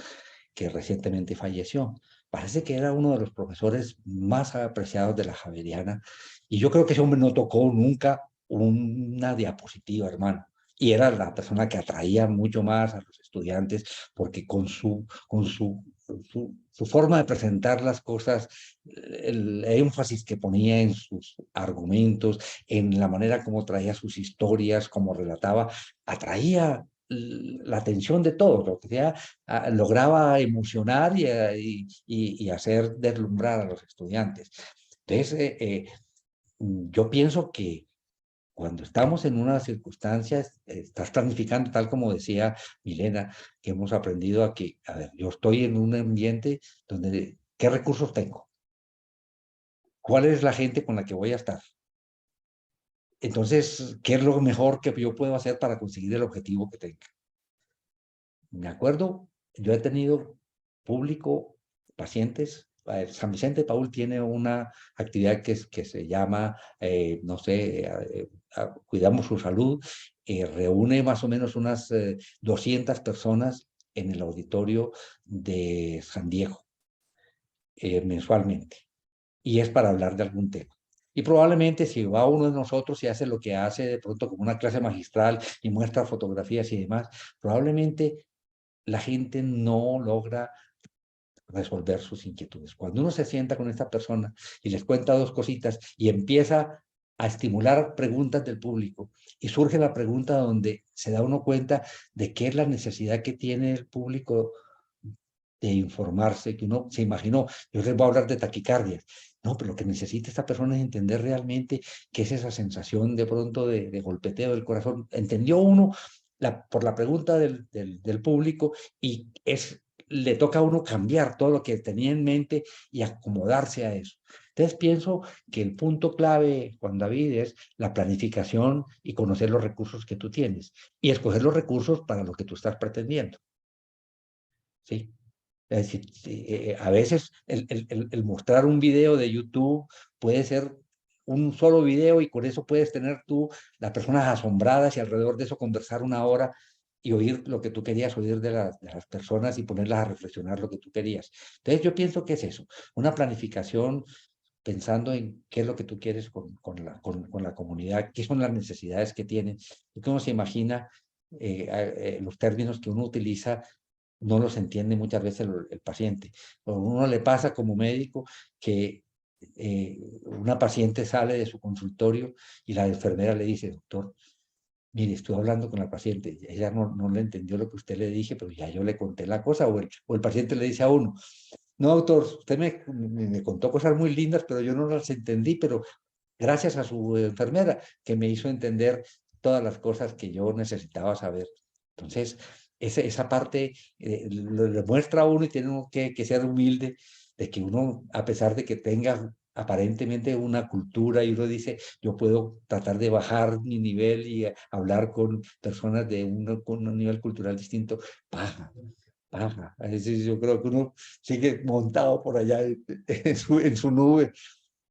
que recientemente falleció. Parece que era uno de los profesores más apreciados de la Javeriana y yo creo que ese hombre no tocó nunca una diapositiva, hermano. Y era la persona que atraía mucho más a los estudiantes porque con su forma de presentar las cosas, el énfasis que ponía en sus argumentos, en la manera como traía sus historias, como relataba, atraía la atención de todos, lo que sea, lograba emocionar y hacer deslumbrar a los estudiantes. Entonces, yo pienso que cuando estamos en unas circunstancias, estás planificando, tal como decía Milena, que hemos aprendido a que, a ver, yo estoy en un ambiente donde, ¿qué recursos tengo? ¿Cuál es la gente con la que voy a estar? Entonces, ¿qué es lo mejor que yo puedo hacer para conseguir el objetivo que tenga? Me acuerdo, yo he tenido público, pacientes. San Vicente de Paúl tiene una actividad que se llama, no sé, Cuidamos su Salud, reúne más o menos unas 200 personas en el auditorio de San Diego mensualmente. Y es para hablar de algún tema. Y probablemente si va uno de nosotros y hace lo que hace de pronto como una clase magistral y muestra fotografías y demás, probablemente la gente no logra resolver sus inquietudes. Cuando uno se sienta con esta persona y les cuenta dos cositas y empieza a estimular preguntas del público y surge la pregunta donde se da uno cuenta de qué es la necesidad que tiene el público de informarse, que uno se imaginó, yo les voy a hablar de taquicardia. No, pero lo que necesita esta persona es entender realmente qué es esa sensación de pronto de golpeteo del corazón. Entendió uno por la pregunta del público y le toca a uno cambiar todo lo que tenía en mente y acomodarse a eso. Entonces pienso que el punto clave, Juan David, es la planificación y conocer los recursos que tú tienes y escoger los recursos para lo que tú estás pretendiendo. ¿Sí? Es decir, a veces el mostrar un video de YouTube puede ser un solo video y con eso puedes tener tú las personas asombradas y alrededor de eso conversar una hora y oír lo que tú querías oír de las personas y ponerlas a reflexionar lo que tú querías. Entonces yo pienso que es eso, una planificación pensando en qué es lo que tú quieres con la comunidad, qué son las necesidades que tienen, porque uno se imagina los términos que uno utiliza no los entiende muchas veces el paciente. A uno le pasa como médico que una paciente sale de su consultorio y la enfermera le dice, doctor, mire, estoy hablando con la paciente, ella no le entendió lo que usted le dije, pero ya yo le conté la cosa, o el paciente le dice a uno, no, doctor, usted me contó cosas muy lindas, pero yo no las entendí, pero gracias a su enfermera que me hizo entender todas las cosas que yo necesitaba saber. Entonces, esa parte lo muestra a uno y tiene uno que ser humilde de que uno, a pesar de que tenga aparentemente una cultura y uno dice, yo puedo tratar de bajar mi nivel y hablar con personas con un nivel cultural distinto, baja. A veces yo creo que uno sigue montado por allá en su nube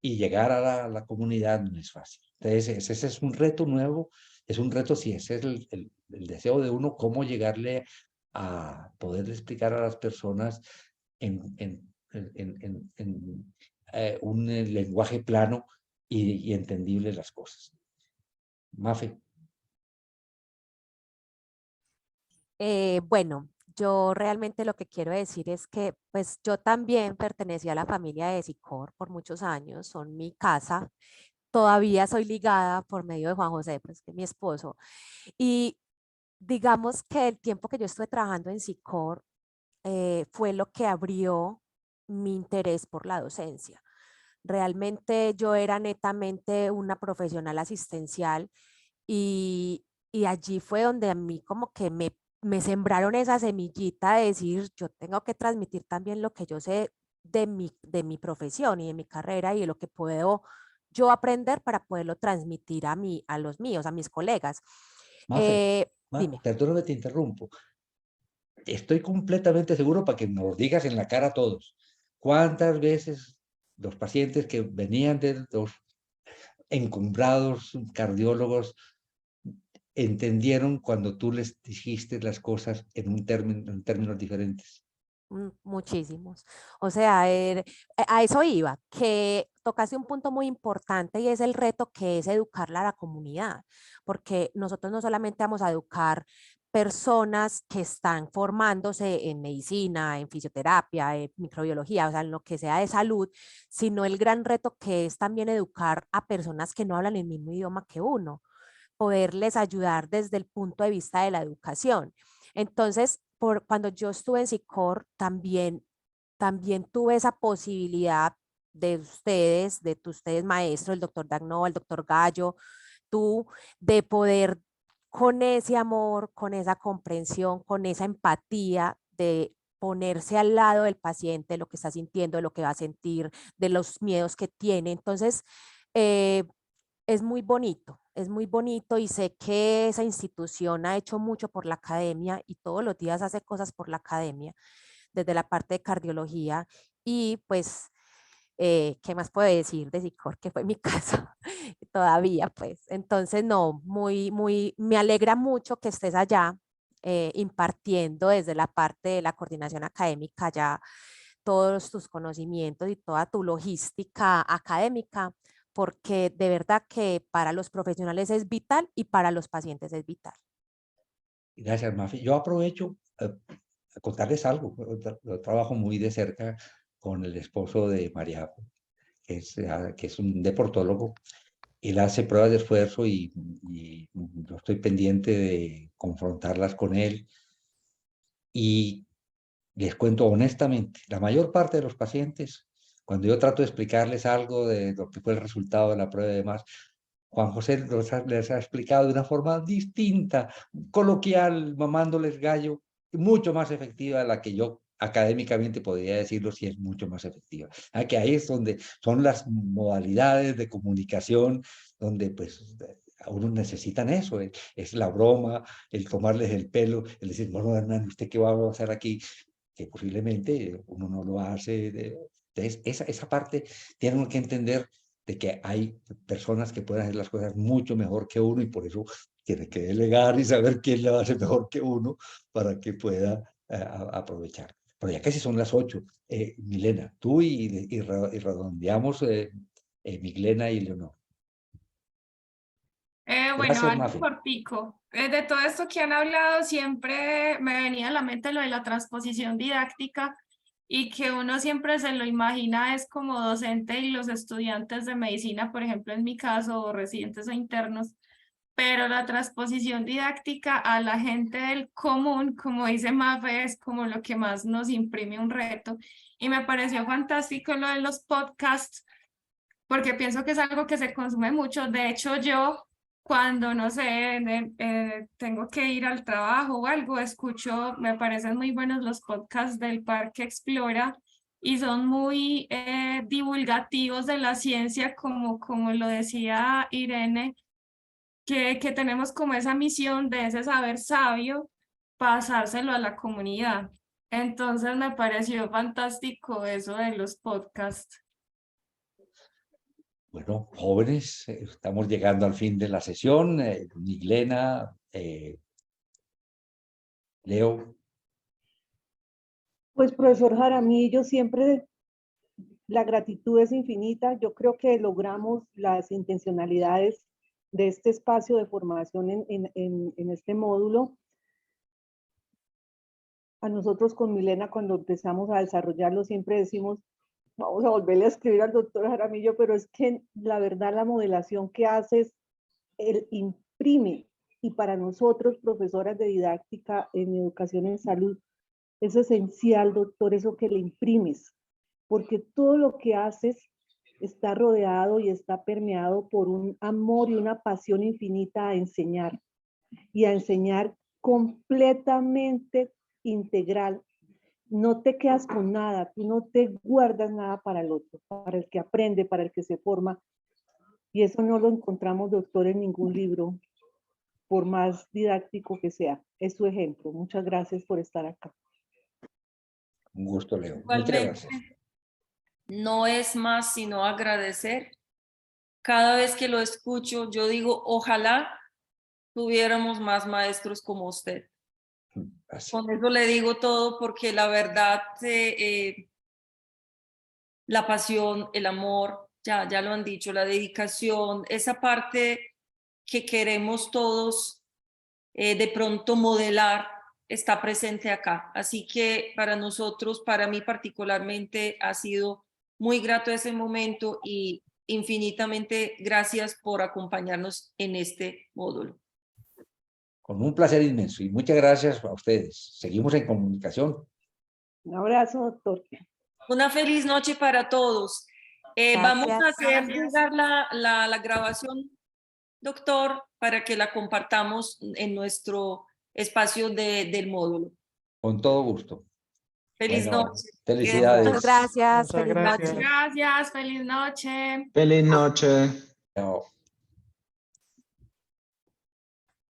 y llegar a la comunidad no es fácil. Entonces, ese es un reto nuevo, es un reto si ese es el deseo de uno, cómo llegarle a poder explicar a las personas en un lenguaje plano y entendible las cosas. Mafe. Bueno, yo realmente lo que quiero decir es que pues yo también pertenecía a la familia de SICOR por muchos años, son mi casa, todavía soy ligada por medio de Juan José, pues que es mi esposo, y digamos que el tiempo que yo estuve trabajando en SICOR fue lo que abrió mi interés por la docencia. Realmente yo era netamente una profesional asistencial y allí fue donde a mí como que me sembraron esa semillita de decir, yo tengo que transmitir también lo que yo sé de mi profesión y de mi carrera y de lo que puedo yo aprender para poderlo transmitir a los míos, a mis colegas. Mafe, Dime. perdóname, te interrumpo. Estoy completamente seguro para que nos lo digas en la cara a todos. ¿Cuántas veces los pacientes que venían de los encumbrados cardiólogos entendieron cuando tú les dijiste las cosas en términos diferentes? Muchísimos. O sea, a eso iba, que tocaste un punto muy importante y es el reto que es educarla a la comunidad, porque nosotros no solamente vamos a educar personas que están formándose en medicina, en fisioterapia, en microbiología, o sea, en lo que sea de salud, sino el gran reto que es también educar a personas que no hablan el mismo idioma que uno. poderles ayudar desde el punto de vista de la educación. Entonces, cuando yo estuve en SICOR, también tuve esa posibilidad de ustedes maestros, el doctor Dagnó, el doctor Gallo, tú, de poder con ese amor, con esa comprensión, con esa empatía, de ponerse al lado del paciente, de lo que está sintiendo, de lo que va a sentir, de los miedos que tiene. Entonces, es muy bonito y sé que esa institución ha hecho mucho por la academia y todos los días hace cosas por la academia, desde la parte de cardiología y pues, ¿qué más puedo decir de SICOR? Que fue mi caso todavía, pues. Entonces, no, me alegra mucho que estés allá impartiendo desde la parte de la coordinación académica ya todos tus conocimientos y toda tu logística académica, porque de verdad que para los profesionales es vital y para los pacientes es vital. Gracias, Mafi. Yo aprovecho a contarles algo. Yo trabajo muy de cerca con el esposo de María, que es un deportólogo. Él hace pruebas de esfuerzo y yo estoy pendiente de confrontarlas con él. Y les cuento honestamente, la mayor parte de los pacientes, cuando yo trato de explicarles algo de lo que fue el resultado de la prueba y demás, Juan José les ha explicado de una forma distinta, coloquial, mamándoles gallo, mucho más efectiva de la que yo académicamente podría decirlo, si es mucho más efectiva. Que ahí es donde son las modalidades de comunicación, donde pues a uno necesitan eso, es la broma, el tomarles el pelo, el decir, bueno, Hernán, ¿usted qué va a hacer aquí? Que posiblemente uno no lo hace. Entonces, esa parte tienen que entender de que hay personas que pueden hacer las cosas mucho mejor que uno y por eso tiene que delegar y saber quién lo hace mejor que uno para que pueda aprovechar. Pero ya casi son las 8. Milena, tú y redondeamos Miglena y Leonor. Bueno, Gracias, algo Mafi. cortico. De todo esto que han hablado, siempre me venía a la mente lo de la transposición didáctica y que uno siempre se lo imagina es como docente y los estudiantes de medicina, por ejemplo, en mi caso, o residentes o internos, pero la transposición didáctica a la gente del común, como dice Mafe, es como lo que más nos imprime un reto. Y me pareció fantástico lo de los podcasts, porque pienso que es algo que se consume mucho. De hecho, yo cuando, no sé, tengo que ir al trabajo o algo, escucho, me parecen muy buenos los podcasts del Parque Explora y son muy divulgativos de la ciencia, como lo decía Irene, que tenemos como esa misión de ese saber sabio, pasárselo a la comunidad. Entonces me pareció fantástico eso de los podcasts. Bueno, jóvenes, estamos llegando al fin de la sesión. Miglena, Leo. Pues profesor Jaramillo, siempre la gratitud es infinita. Yo creo que logramos las intencionalidades de este espacio de formación en este módulo. A nosotros con Milena, cuando empezamos a desarrollarlo, siempre decimos, vamos a volverle a escribir al doctor Jaramillo, pero es que la verdad la modelación que haces, él imprime, y para nosotros, profesoras de didáctica en educación en salud, es esencial, doctor, eso que le imprimes, porque todo lo que haces está rodeado y está permeado por un amor y una pasión infinita a enseñar, y a enseñar completamente integral. No te quedas con nada, tú no te guardas nada para el otro, para el que aprende, para el que se forma. Y eso no lo encontramos, doctor, en ningún libro, por más didáctico que sea. Es su ejemplo. Muchas gracias por estar acá. Un gusto, Leo. Muchas Igualmente, gracias. no es más sino agradecer. Cada vez que lo escucho, yo digo, ojalá tuviéramos más maestros como usted. Gracias. Con eso le digo todo porque la verdad, la pasión, el amor, ya lo han dicho, la dedicación, esa parte que queremos todos de pronto modelar, está presente acá. Así que para nosotros, para mí particularmente, ha sido muy grato ese momento y infinitamente gracias por acompañarnos en este módulo. Con un placer inmenso y muchas gracias a ustedes. Seguimos en comunicación. Un abrazo, doctor. Una feliz noche para todos. Vamos a Gracias. hacer llegar la grabación, doctor, para que la compartamos en nuestro espacio del módulo. Con todo gusto. Feliz Bueno, noche. felicidades. Muchas gracias. Muchas Feliz gracias. noche. Gracias, feliz noche. Feliz noche. Chao.